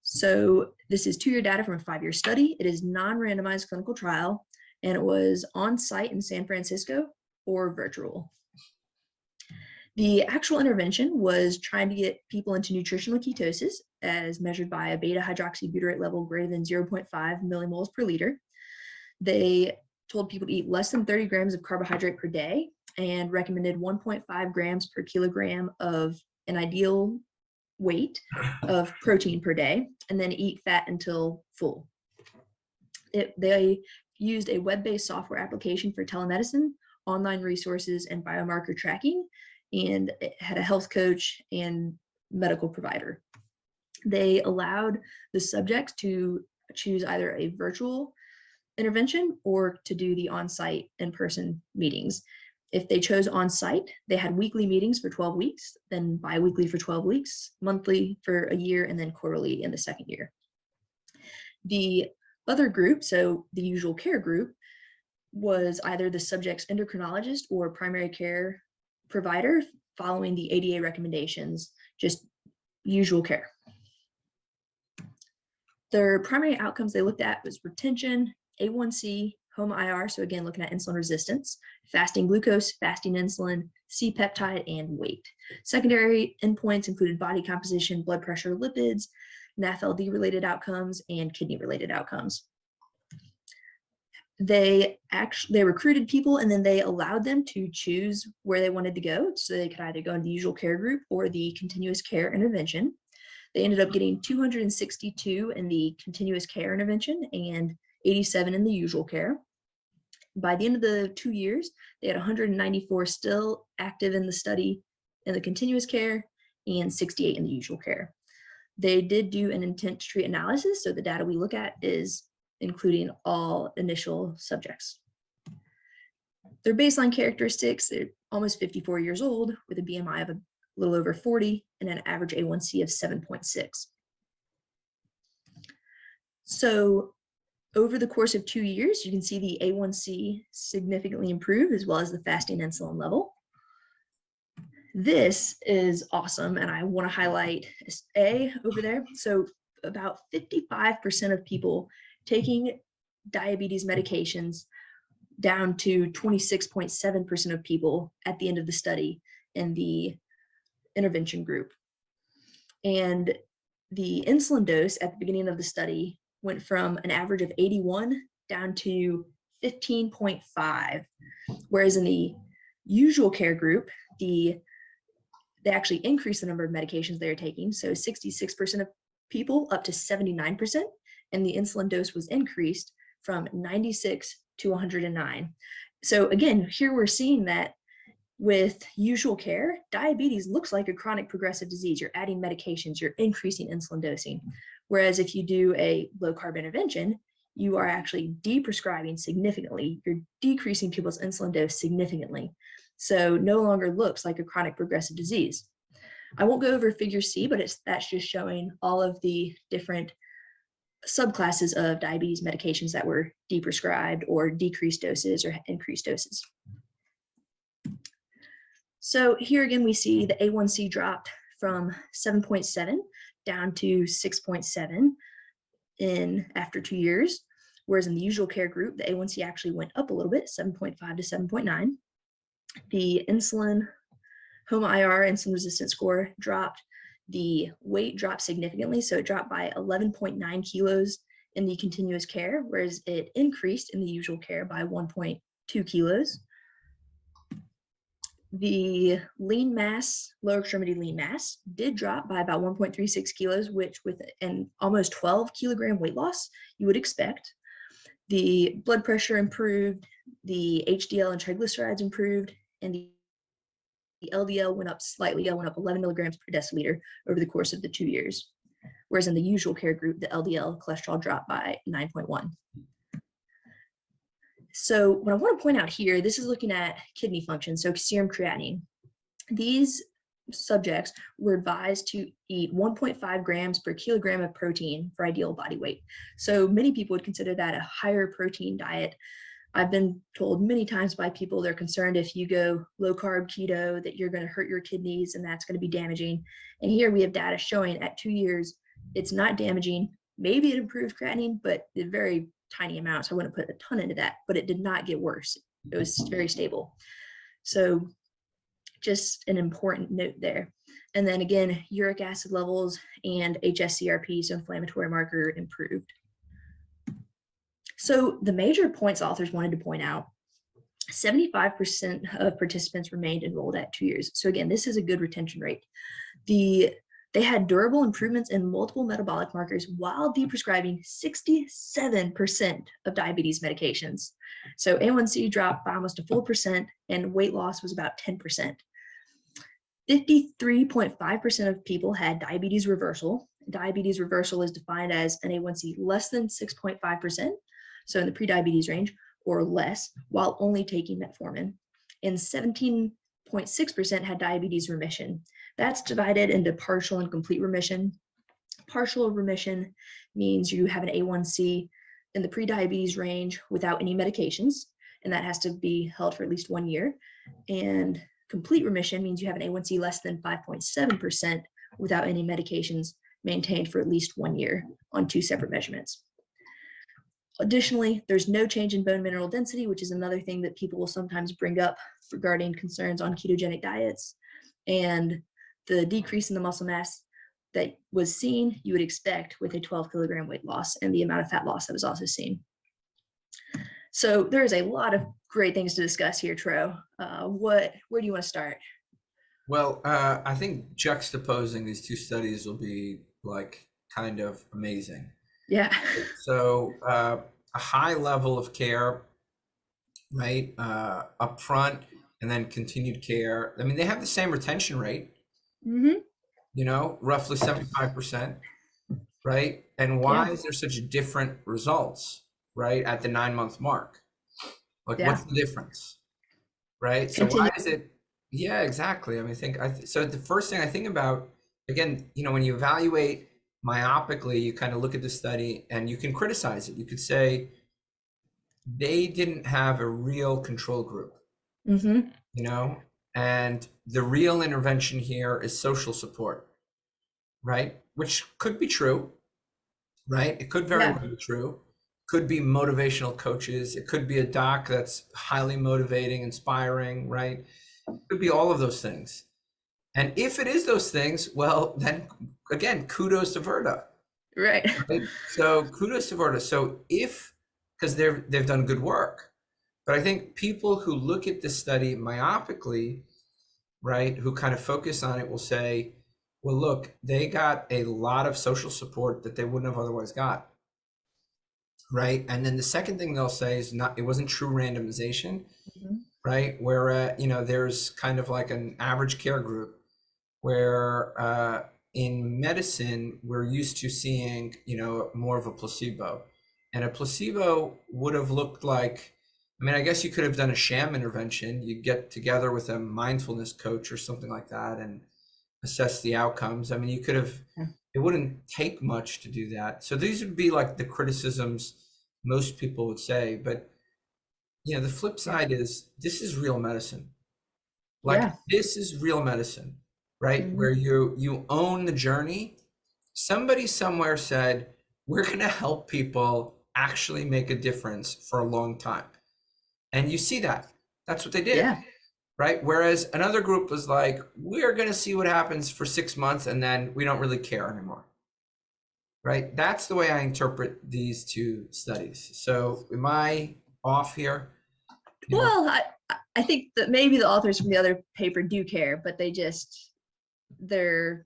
So this is 2-year data from a 5-year study. It is non-randomized clinical trial, and it was on site in San Francisco or virtual. The actual intervention was trying to get people into nutritional ketosis as measured by a beta hydroxybutyrate level greater than 0.5 millimoles per liter. They told people to eat less than 30 grams of carbohydrate per day and recommended 1.5 grams per kilogram of an ideal weight of protein per day, and then eat fat until full. They used a web-based software application for telemedicine, online resources, and biomarker tracking, and it had a health coach and medical provider. They allowed the subjects to choose either a virtual intervention or to do the on-site in-person meetings. If they chose on-site, they had weekly meetings for 12 weeks, then bi-weekly for 12 weeks, monthly for a year, and then quarterly in the second year. The other group, so the usual care group, was either the subject's endocrinologist or primary care provider following the ADA recommendations, just usual care. Their primary outcomes they looked at was retention, A1C, home IR, so again, looking at insulin resistance, fasting glucose, fasting insulin, C-peptide, and weight. Secondary endpoints included body composition, blood pressure, lipids, NAFLD-related outcomes, and kidney-related outcomes. They recruited people, and then they allowed them to choose where they wanted to go. So they could either go in the usual care group or the continuous care intervention. They ended up getting 262 in the continuous care intervention and 87 in the usual care. By the end of the 2 years, they had 194 still active in the study in the continuous care and 68 in the usual care. They did do an intent to treat analysis, so the data we look at is including all initial subjects. Their baseline characteristics, they're almost 54 years old with a BMI of a little over 40 and an average A1C of 7.6. So over the course of 2 years, you can see the A1C significantly improve as well as the fasting insulin level. This is awesome, and I want to highlight A over there. So about 55% of people taking diabetes medications down to 26.7% of people at the end of the study in the intervention group. And the insulin dose at the beginning of the study went from an average of 81 down to 15.5, whereas in the usual care group, they actually increased the number of medications they were taking. So 66% of people up to 79%, and the insulin dose was increased from 96 to 109. So again, here we're seeing that with usual care, diabetes looks like a chronic progressive disease. You're adding medications, you're increasing insulin dosing. Whereas if you do a low carb intervention, you are actually deprescribing significantly. You're decreasing people's insulin dose significantly. So no longer looks like a chronic progressive disease. I won't go over figure C, but that's just showing all of the different subclasses of diabetes medications that were deprescribed or decreased doses or increased doses. So here again, we see the A1C dropped from 7.7 down to 6.7 after 2 years, whereas in the usual care group, the A1C actually went up a little bit, 7.5 to 7.9. The insulin, HOMA-IR, insulin resistance score dropped. The weight dropped significantly, so it dropped by 11.9 kilos in the continuous care, whereas it increased in the usual care by 1.2 kilos. The lean mass, lower extremity lean mass, did drop by about 1.36 kilos, which with an almost 12 kilogram weight loss, you would expect. The blood pressure improved, the HDL and triglycerides improved, and the LDL went up slightly. It went up 11 milligrams per deciliter over the course of the 2 years. Whereas in the usual care group, the LDL cholesterol dropped by 9.1. So what I want to point out here, this is looking at kidney function, so serum creatinine. These subjects were advised to eat 1.5 grams per kilogram of protein for ideal body weight. So many people would consider that a higher protein diet. I've been told many times by people they're concerned if you go low carb keto that you're going to hurt your kidneys and that's going to be damaging. And here we have data showing at 2 years, it's not damaging. Maybe it improves creatinine, but it's very tiny amounts. I wouldn't put a ton into that, but it did not get worse. It was very stable. So just an important note there. And then again, uric acid levels and HSCRP, so inflammatory marker, improved. So the major points authors wanted to point out, 75% of participants remained enrolled at 2 years. So again, this is a good retention rate. They had durable improvements in multiple metabolic markers while deprescribing 67% of diabetes medications. So A1C dropped by almost a full percent and weight loss was about 10%. 53.5% of people had diabetes reversal. Diabetes reversal is defined as an A1C less than 6.5%, so in the prediabetes range, or less, while only taking metformin. And 17.6% had diabetes remission. That's divided into partial and complete remission. Partial remission means you have an A1C in the prediabetes range without any medications, and that has to be held for at least 1 year. And complete remission means you have an A1C less than 5.7% without any medications maintained for at least 1 year on 2 separate measurements. Additionally, there's no change in bone mineral density, which is another thing that people will sometimes bring up regarding concerns on ketogenic diets. And the decrease in the muscle mass that was seen, you would expect with a 12 kilogram weight loss and the amount of fat loss that was also seen. So there's a lot of great things to discuss here, Tro. Where do you want to start? Well, I think juxtaposing these two studies will be like kind of amazing. Yeah. So a high level of care, right, up front, and then continued care. I mean, they have the same retention rate, you know, roughly 75%, right? And why is there such different results, right, at the 9-month mark? Like, what's the difference, right? So why is it? Yeah, exactly. I mean, so the first thing I think about, again, you know, when you evaluate myopically, you kind of look at the study and you can criticize it. You could say they didn't have a real control group, you know, and the real intervention here is social support, right? Which could be true, right? It could very well be true. Could be motivational coaches. It could be a doc that's highly motivating, inspiring, right? It could be all of those things. And if it is those things, well, then again, kudos to Virta. Right. Right? So kudos to Virta. So because they've done good work, but I think people who look at this study myopically, right, who kind of focus on it will say, well, look, they got a lot of social support that they wouldn't have otherwise got. Right. And then the second thing they'll say is it wasn't true randomization, right? Where, there's kind of like an average care group where in medicine, we're used to seeing, more of a placebo. And a placebo would have looked like, I guess you could have done a sham intervention. You get together with a mindfulness coach or something like that and assess the outcomes. You could have, it wouldn't take much to do that. So these would be like the criticisms most people would say. But, the flip side is this is real medicine. This is real medicine, right? Mhm. Where you own the journey. Somebody somewhere said, we're going to help people actually make a difference for a long time. And you see that. That's what they did. Yeah. Right? Whereas another group was like, we're going to see what happens for 6 months and then we don't really care anymore. Right? That's the way I interpret these two studies. So am I off here? Well, I think that maybe the authors from the other paper do care, but they're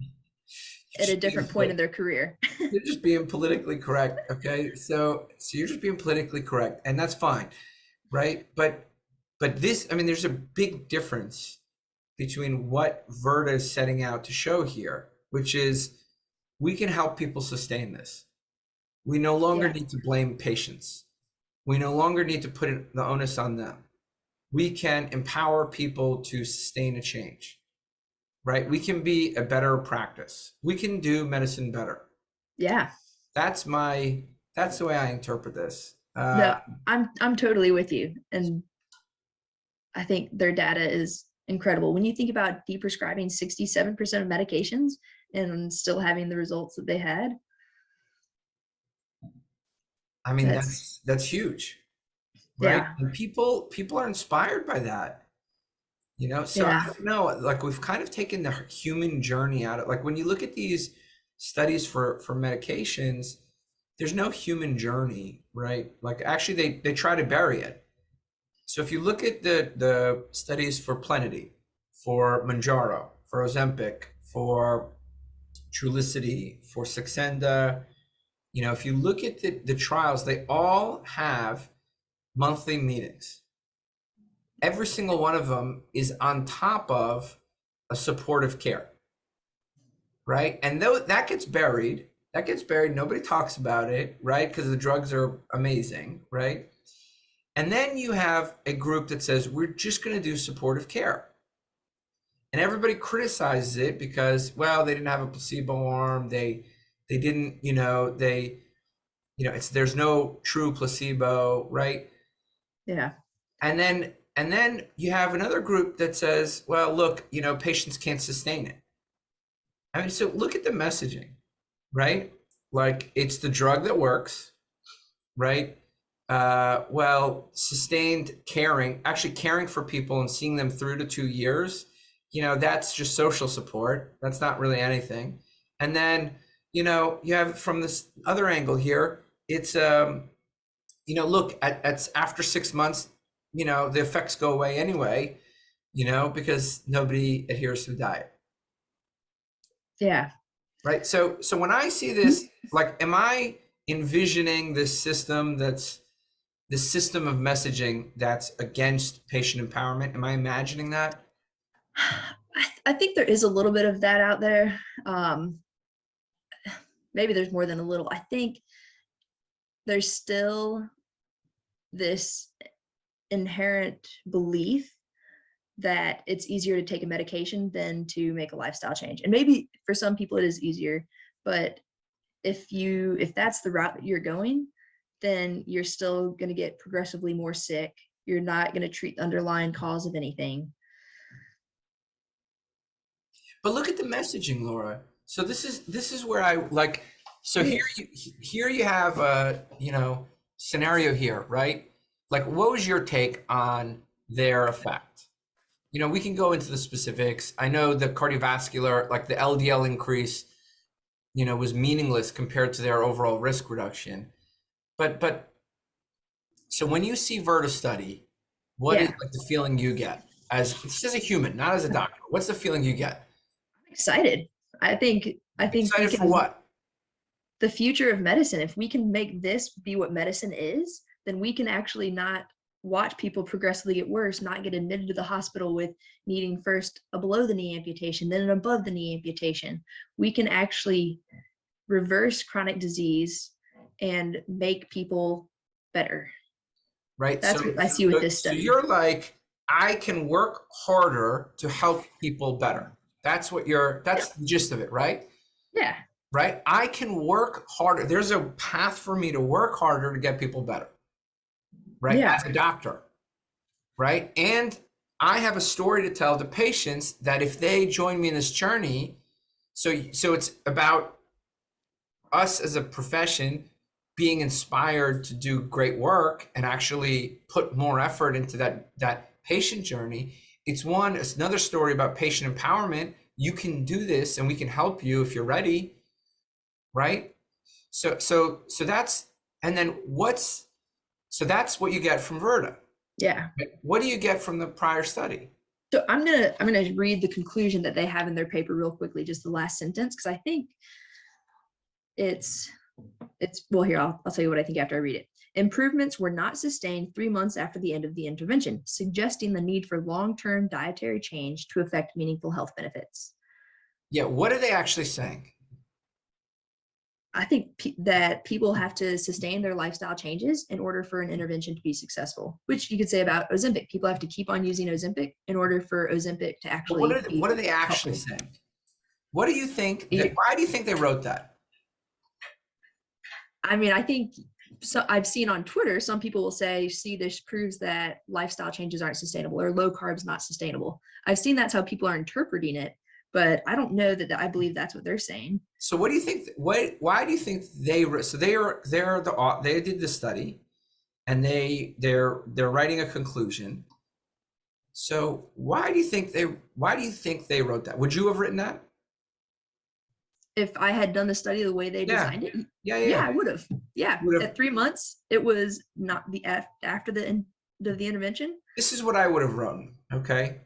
at a different point in their career. You're just being politically correct. Okay. So you're just being politically correct, and that's fine. Right. But this, there's a big difference between what Virta is setting out to show here, which is we can help people sustain this. We no longer need to blame patients. We no longer need to put the onus on them. We can empower people to sustain a change, right? We can be a better practice. We can do medicine better. Yeah. That's the way I interpret this. No, I'm totally with you. And I think their data is incredible. When you think about deprescribing 67% of medications and still having the results that they had. That's huge. Right. Yeah. And people are inspired by that. So I don't know, like we've kind of taken the human journey out of, like when you look at these studies for medications, there's no human journey, right? Like actually they try to bury it. So if you look at the studies for Plenity, for Manjaro, for Ozempic, for Trulicity, for Saxenda, if you look at the trials, they all have monthly meetings. Every single one of them is on top of a supportive care, right? And though that gets buried, nobody talks about it, right? Because the drugs are amazing, right? And then you have a group that says, we're just going to do supportive care. And everybody criticizes it because, well, they didn't have a placebo arm. They didn't, there's no true placebo, right? Yeah. And then you have another group that says, well, look, patients can't sustain it. So look at the messaging, right? Like it's the drug that works, right? Sustained caring, actually caring for people and seeing them through to 2 years, that's just social support. That's not really anything. And then, you have from this other angle here, it's, look at after 6 months, the effects go away anyway, because nobody adheres to the diet. Yeah. Right. So when I see this, like, am I envisioning this system that's the system of messaging that's against patient empowerment? Am I imagining that? I think there is a little bit of that out there. Maybe there's more than a little. I think there's still this inherent belief that it's easier to take a medication than to make a lifestyle change. And maybe for some people it is easier, but if that's the route that you're going, then you're still going to get progressively more sick. You're not going to treat the underlying cause of anything. But look at the messaging, Laura. So this is where I like, so here you have a, scenario here, right? Like, what was your take on their effect? we can go into the specifics. I know the cardiovascular, like the LDL increase, was meaningless compared to their overall risk reduction. But so when you see Virta study, what is Yeah, like the feeling you get just as a human, not as a doctor? What's the feeling you get? I'm excited. I think we Excited for can what? the future of medicine. If we can make this be what medicine is, then we can actually not watch people progressively get worse, not get admitted to the hospital with needing first a below the knee amputation, then an above the knee amputation. We can actually reverse chronic disease and make people better. Right. That's what I see with this So study. you're like, I can work harder to help people better. That's the gist of it, right? Yeah. Right. I can work harder. There's a path for me to work harder to get people better. Right. Yeah. As a doctor. Right. And I have a story to tell to patients that if they join me in this journey, so it's about us as a profession being inspired to do great work and actually put more effort into that patient journey. It's another story about patient empowerment. You can do this and we can help you if you're ready. Right. So that's, and then that's what you get from Virta. Yeah. What do you get from the prior study? So I'm gonna read the conclusion that they have in their paper real quickly, just the last sentence, because I think it's well, here, I'll tell you what I think after I read it. Improvements were not sustained 3 months after the end of the intervention, suggesting the need for long-term dietary change to affect meaningful health benefits. Yeah, what are they actually saying? I think that people have to sustain their lifestyle changes in order for an intervention to be successful, which you could say about Ozempic. People have to keep on using Ozempic in order for Ozempic to actually What are they actually saying? What do you think? Why do you think they wrote that? I mean, I think I've seen on Twitter, some people will say, see, this proves that lifestyle changes aren't sustainable or low carbs not sustainable. I've seen that's how people are interpreting it, but I don't know that I believe that's what they're saying. So what do you think? Why do you think they did the study and they're writing a conclusion. So why do you think they wrote that? Would you have written that? If I had done the study the way they designed it, yeah, I would have. Yeah, at 3 months, it was not after the end of the intervention. This is what I would have written. Okay,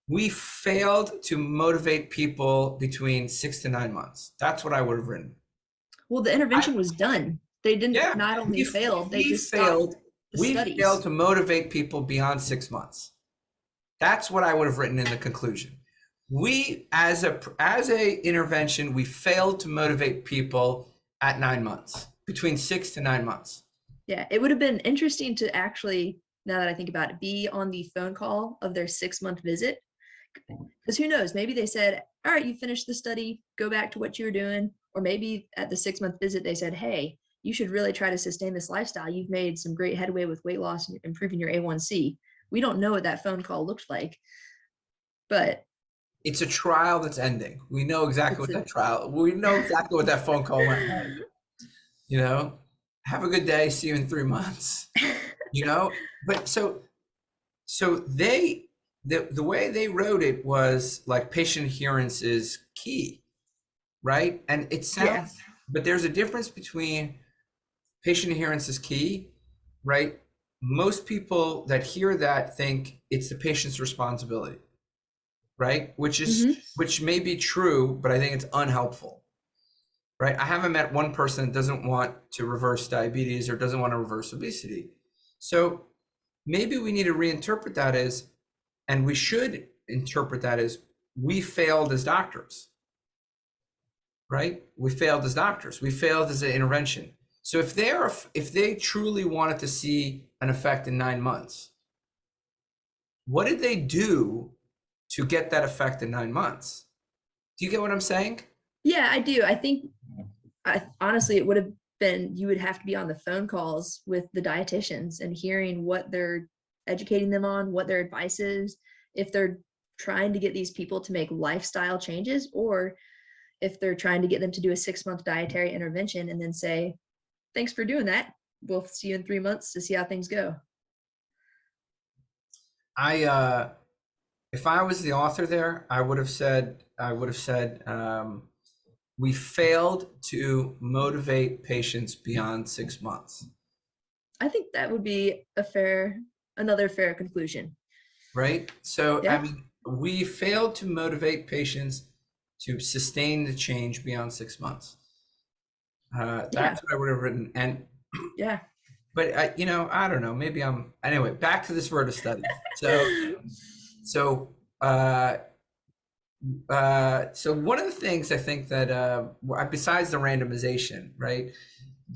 we failed to motivate people between 6 to 9 months. That's what I would have written. Well, the intervention was done. They didn't not only failed, they just failed. We failed to motivate people beyond 6 months. That's what I would have written in the conclusion. We, as a intervention, we failed to motivate people at 9 months, between 6 to 9 months. Yeah, it would have been interesting to actually, now that I think about it, be on the phone call of their 6-month visit. Because who knows, maybe they said, all right, you finished the study, go back to what you were doing. Or maybe at the 6-month visit, they said, hey, you should really try to sustain this lifestyle. You've made some great headway with weight loss and improving your A1C. We don't know what that phone call looked like, but it's a trial that's ending. We know exactly what that phone call went like. You know, have a good day. See you in 3 months. You know, but so the way they wrote it was like patient adherence is key, right? And it sounds, but there's a difference between patient adherence is key, right? Most people that hear that think it's the patient's responsibility, right? Which may be true, but I think it's unhelpful, right? I haven't met one person that doesn't want to reverse diabetes or doesn't want to reverse obesity. So maybe we need to reinterpret that as, and we should interpret that as, we failed as doctors, right? We failed as doctors. We failed as an intervention. So if they truly wanted to see an effect in 9 months, what did they do to get that effect in 9 months? Do you get what I'm saying? Yeah, I do. I think, honestly, it would have been, you would have to be on the phone calls with the dietitians and hearing what they're educating them on, what their advice is, if they're trying to get these people to make lifestyle changes, or if they're trying to get them to do a 6-month dietary intervention and then say, thanks for doing that. We'll see you in 3 months to see how things go. if I was the author there, I would have said, we failed to motivate patients beyond 6 months, I think that would be another fair conclusion. right? So, I Yeah. mean, we failed to motivate patients to sustain the change beyond 6 months. Yeah. That's what I would have written. And, Yeah. but I don't know, maybe anyway, back to this Virta study. So, so one of the things I think that, besides the randomization, right?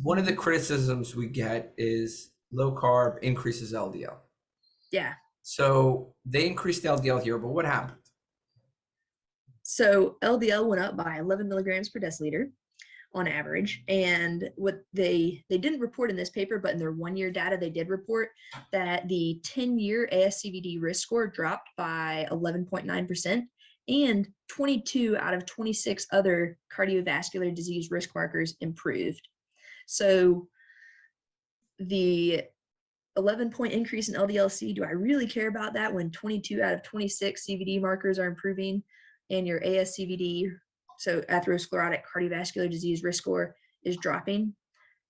One of the criticisms we get is low carb increases LDL. Yeah. So they increased LDL here, but what happened? So LDL went up by 11 milligrams per deciliter on average. And what they didn't report in this paper, but in their 1-year data, they did report that the 10-year ASCVD risk score dropped by 11.9%, and 22 out of 26 other cardiovascular disease risk markers improved. So the 11-point increase in LDL-C, do I really care about that when 22 out of 26 CVD markers are improving and your ASCVD, so atherosclerotic cardiovascular disease risk score, is dropping?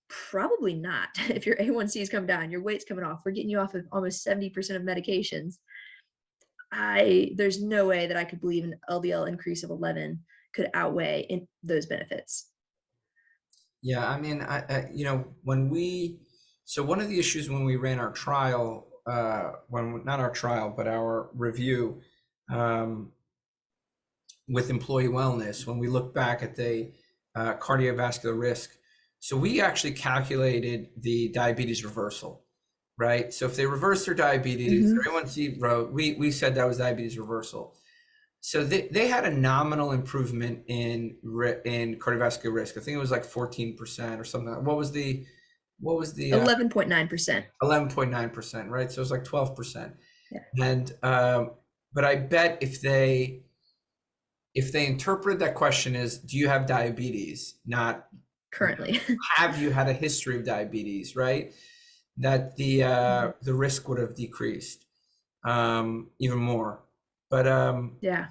Probably not. If your A1C is coming down, your weight's coming off, we're getting you off of almost 70% of medications. There's no way that I could believe an LDL increase of 11 could outweigh those benefits. Yeah, I mean, so one of the issues when we ran our trial, not our trial, but our review, with employee wellness, when we look back at the cardiovascular risk, so we actually calculated the diabetes reversal, right? So if they reverse their diabetes, their A1C, we said that was diabetes reversal. So they had a nominal improvement in cardiovascular risk. I think it was like 14% or something. What was the 11.9%. 11.9%, right? So it was like 12%. Yeah. And but I bet if they interpret that question as, do you have diabetes, not Currently. have you had a history of diabetes, right? That the risk would have decreased even more. But Yeah.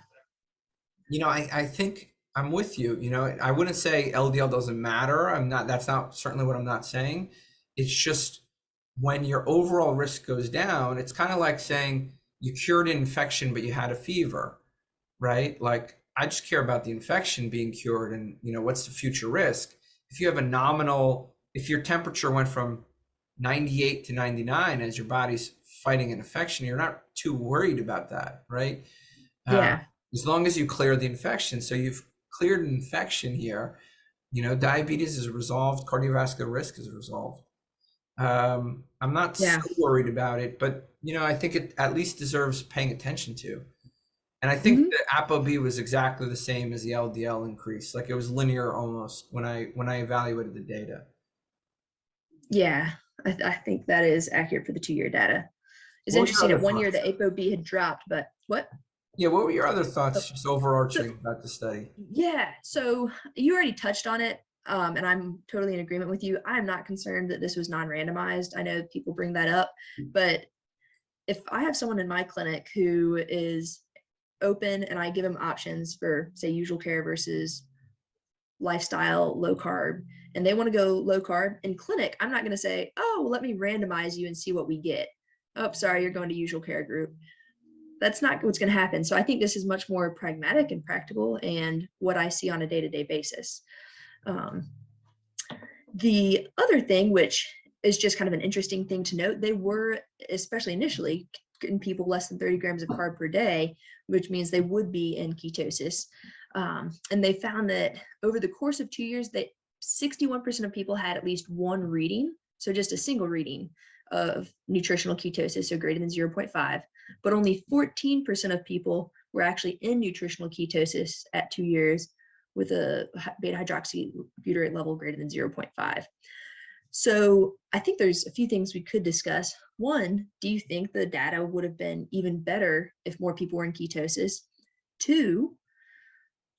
I think I'm with you. I wouldn't say LDL doesn't matter. That's not certainly what I'm not saying. It's just when your overall risk goes down, it's kind of like saying you cured an infection, but you had a fever, right? Like, I just care about the infection being cured and, what's the future risk? If you have if your temperature went from 98 to 99 as your body's fighting an infection, you're not too worried about that, right? Yeah. As long as you clear the infection. So you've cleared an infection here, diabetes is resolved, cardiovascular risk is resolved. I'm not so worried about it, but, I think it at least deserves paying attention to. And I think the ApoB was exactly the same as the LDL increase. Like, it was linear almost when I evaluated the data. Yeah, I think that is accurate for the 2-year data. It's What were your interesting. At other 1 year, the thoughts? ApoB had dropped, but what? Yeah, what were your other thoughts, just overarching about the study? Yeah, so you already touched on it, and I'm totally in agreement with you. I'm not concerned that this was non-randomized. I know people bring that up, but if I have someone in my clinic who is open and I give them options for, say, usual care versus lifestyle low carb, and they want to go low carb in clinic, I'm not going to say, oh, well, let me randomize you and see what we get. Oh, sorry, you're going to usual care group. That's not what's going to happen. So I think this is much more pragmatic and practical and what I see on a day-to-day basis. The other thing, which is just kind of an interesting thing to note, they were, especially initially, in people less than 30 grams of carb per day, which means they would be in ketosis. And they found that over the course of 2 years, that 61% of people had at least one reading, so just a single reading of nutritional ketosis, so greater than 0.5, but only 14% of people were actually in nutritional ketosis at 2 years with a beta hydroxybutyrate level greater than 0.5. So I think there's a few things we could discuss. One, do you think the data would have been even better if more people were in ketosis? Two,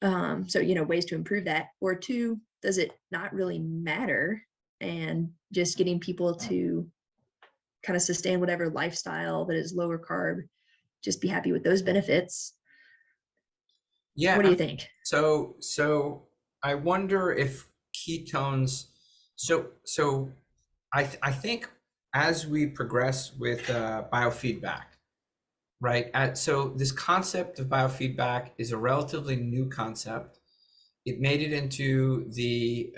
so, ways to improve that. Or two, does it not really matter? And just getting people to kind of sustain whatever lifestyle that is lower carb just be happy with those benefits. Yeah. What do you think? So I wonder if ketones, I think as we progress with biofeedback, right? So this concept of biofeedback is a relatively new concept. It made it into the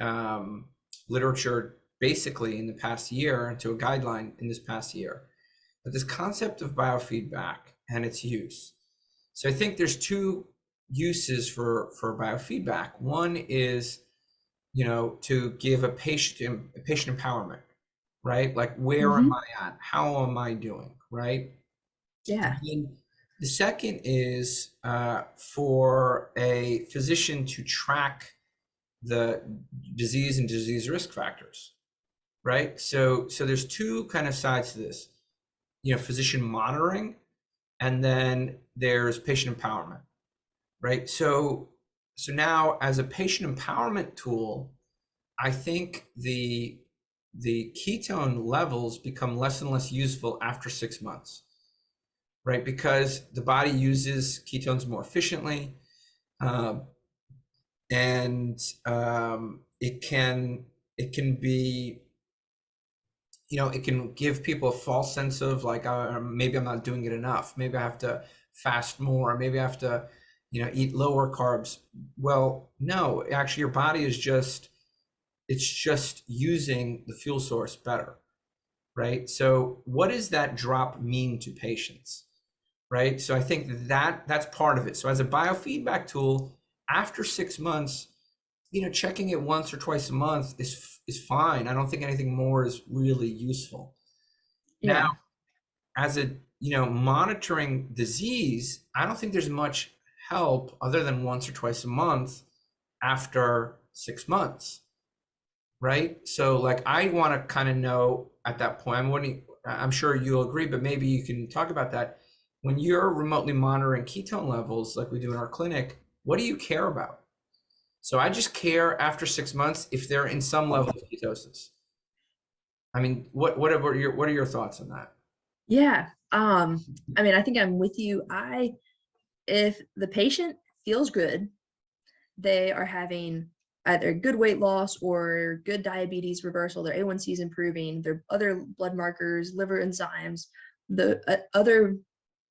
literature basically in the past year, into a guideline in this past year. But this concept of biofeedback and its use. So I think there's two uses for biofeedback. One is, to give a patient empowerment, right? Like, where am I at? How am I doing, right? Yeah. And then the second is for a physician to track the disease and disease risk factors, right? So there's two kind of sides to this, physician monitoring, and then there's patient empowerment, right? So now, as a patient empowerment tool, I think the ketone levels become less and less useful after 6 months, right? Because the body uses ketones more efficiently, and it can be, it can give people a false sense of like, maybe I'm not doing it enough. Maybe I have to fast more. Maybe I have to, eat lower carbs. Well, no, actually your body is just using the fuel source better, right? So what does that drop mean to patients, right? So I think that's part of it. So as a biofeedback tool, after 6 months, checking it once or twice a month is fine. I don't think anything more is really useful. Yeah. Now, as a monitoring disease, I don't think there's much help other than once or twice a month after 6 months, right? So like, I want to kind of know at that point, I'm sure you'll agree, but maybe you can talk about that. When you're remotely monitoring ketone levels like we do in our clinic, what do you care about? So I just care after 6 months if they're in some level of ketosis. I mean, what are your thoughts on that? Yeah. I mean, I think I'm with you. If the patient feels good, they are having either good weight loss or good diabetes reversal, their A1C is improving, their other blood markers, liver enzymes, the other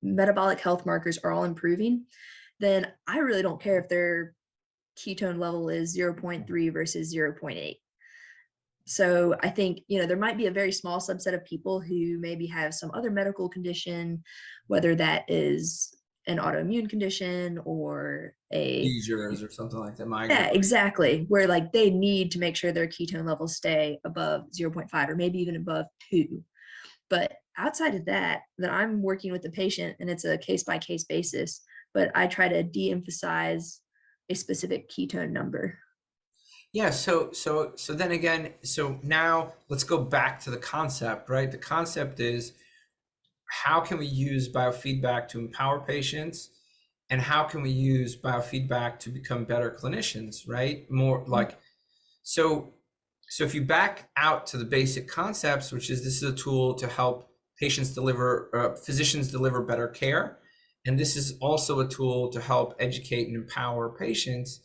metabolic health markers are all improving, then I really don't care if their ketone level is 0.3 versus 0.8. So I think, there might be a very small subset of people who maybe have some other medical condition, whether that is an autoimmune condition or Seizures or something like that. yeah, exactly, where like they need to make sure their ketone levels stay above 0.5 or maybe even above 2. But outside of that I'm working with the patient and it's a case-by-case basis, but I try to de-emphasize a specific ketone number. Yeah, so then again, so now let's go back to the concept, right? The concept is, how can we use biofeedback to empower patients, and how can we use biofeedback to become better clinicians, right? More like, so if you back out to the basic concepts, which is, this is a tool to help physicians deliver better care, and this is also a tool to help educate and empower patients.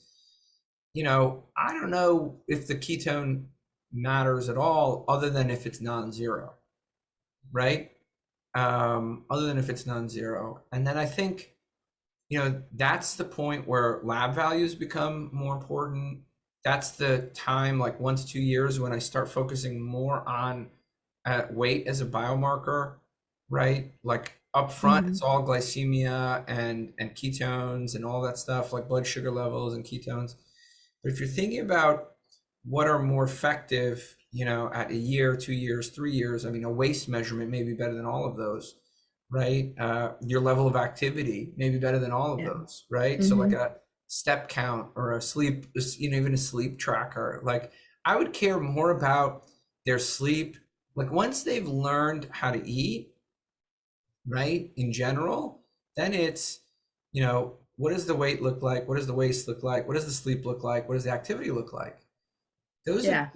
I don't know if the ketone matters at all, other than if it's non-zero, right? Other than if it's non-zero. And then I think, that's the point where lab values become more important. That's the time, like 1 to 2 years, when I start focusing more on weight as a biomarker, right? Like up front, it's all glycemia and ketones and all that stuff, like blood sugar levels and ketones. But if you're thinking about what are more effective, at a year, 2 years, 3 years, I mean, a waist measurement may be better than all of those, right? Your level of activity may be better than all of those, right? So like a step count or a sleep, even a sleep tracker. Like, I would care more about their sleep. Like, once they've learned how to eat, right, in general, then it's, what does the weight look like? What does the waist look like? What does the sleep look like? What does the activity look like? Those are,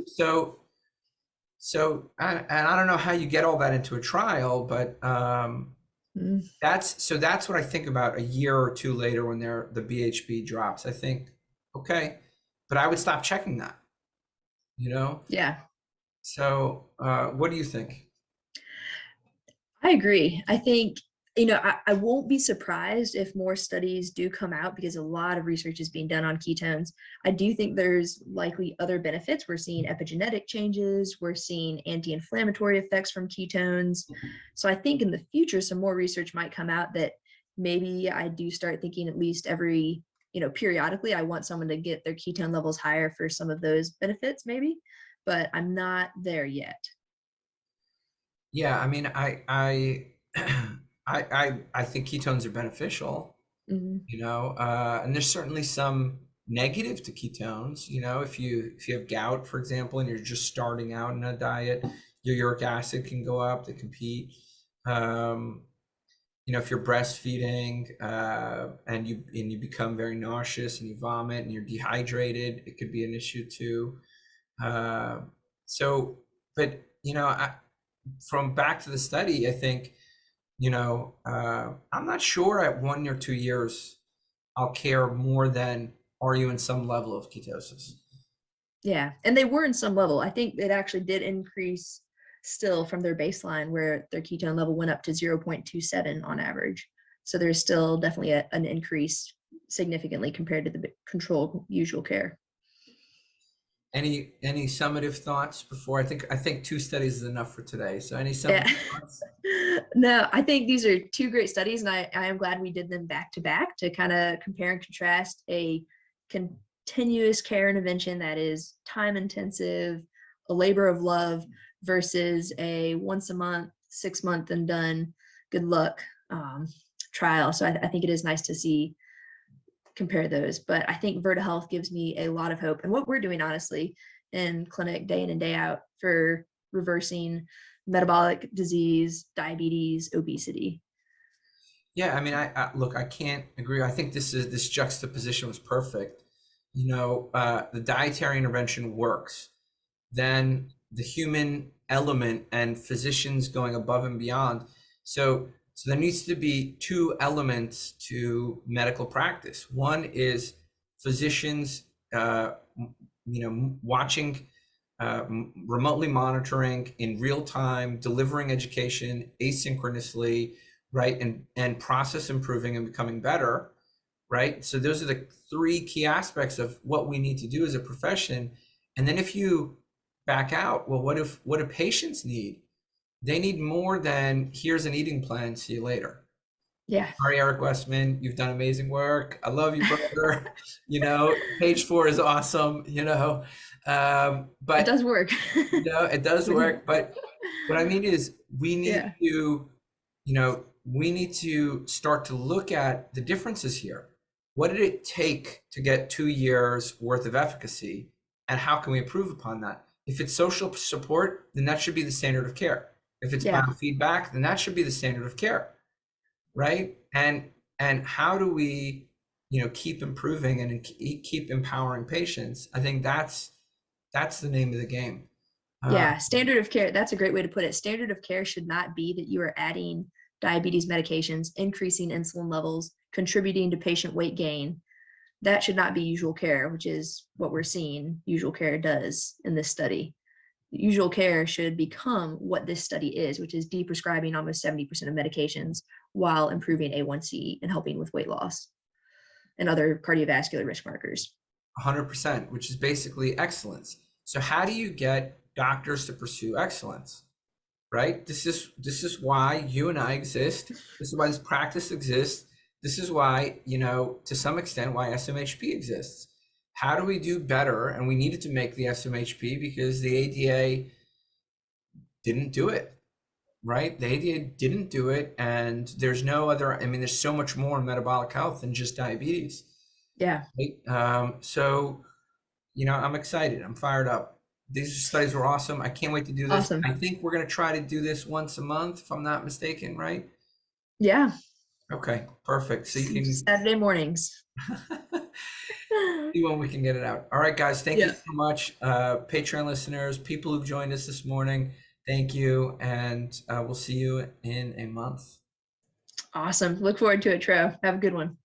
so, and I don't know how you get all that into a trial, but Mm, That's what I think about a year or two later when the BHB drops. I think, okay, but I would stop checking that, you know? yeah, So, what do you think? I agree. I think, I won't be surprised if more studies do come out because a lot of research is being done on ketones. I do think there's likely other benefits. We're seeing epigenetic changes, we're seeing anti-inflammatory effects from ketones. So I think in the future, some more research might come out that maybe I do start thinking at least every, periodically, I want someone to get their ketone levels higher for some of those benefits, maybe, but I'm not there yet. Yeah, I mean, I think ketones are beneficial, Mhm. and there's certainly some negative to ketones. If you have gout, for example, and you're just starting out in a diet, your uric acid can go up. They compete. Um, if you're breastfeeding and you become very nauseous and you vomit and you're dehydrated, it could be an issue too. Uh, so, but from back to the study, I think I'm not sure at 1 or 2 years I'll care more than are you in some level of ketosis. Yeah, and they were in some level. I think it actually did increase still from their baseline where their ketone level went up to 0.27 on average. So there's still definitely an increase significantly compared to the control usual care. Any summative thoughts before? I think 2 studies is enough for today. So any Yeah. summative thoughts? No, I think these are two great studies, and I am glad we did them back to back to kind of compare and contrast a continuous care intervention that is time intensive, a labor of love, versus a once a month, 6 month and done, good luck trial. So I think it is nice to see compare those. But I think Virta Health gives me a lot of hope. And what we're doing, honestly, in clinic day in and day out for reversing metabolic disease, diabetes, obesity. Yeah, I mean, look, I can't agree. I think this juxtaposition was perfect. The dietary intervention works. Then the human element and physicians going above and beyond. So there needs to be two elements to medical practice. One is physicians, watching, remotely monitoring in real time, delivering education asynchronously, right, and process improving and becoming better, right. So those are the three key aspects of what we need to do as a profession. And then if you back out, well, what do patients need? They need more than here's an eating plan, see you later. Yeah. Sorry, Eric Westman, you've done amazing work. I love you, brother. Page 4 is awesome. It But does work. it does work. But what I mean is, Yeah. we need to start to look at the differences here. What did it take to get 2 years worth of efficacy, and how can we improve upon that? If it's social support, then that should be the standard of care. If it's Yeah. biofeedback, then that should be the standard of care, right? And how do we, keep improving and keep empowering patients? I think that's the name of the game. Yeah. Standard of care. That's a great way to put it. Standard of care should not be that you are adding diabetes medications, increasing insulin levels, contributing to patient weight gain. That should not be usual care, which is what we're seeing usual care does in this study. Usual care should become what this study is, which is deprescribing almost 70% of medications while improving A1C and helping with weight loss and other cardiovascular risk markers. 100%, which is basically excellence. So how do you get doctors to pursue excellence, right? This is why you and I exist. This is why this practice exists. This is why, to some extent, why SMHP exists. How do we do better? And we needed to make the SMHP because the ADA didn't do it, right? The ADA didn't do it, and there's no other. I mean, there's so much more in metabolic health than just diabetes. Yeah. Right? So, I'm excited. I'm fired up. These studies were awesome. I can't wait to do this. Awesome. I think we're going to try to do this once a month, if I'm not mistaken, right? Yeah. Okay, perfect. So you can Saturday mornings. see when we can get it out. All right, guys, thank you Yeah. so much. Patreon listeners, people who've joined us this morning, thank you. And we'll see you in a month. Awesome. Look forward to it, Tro. Have a good one.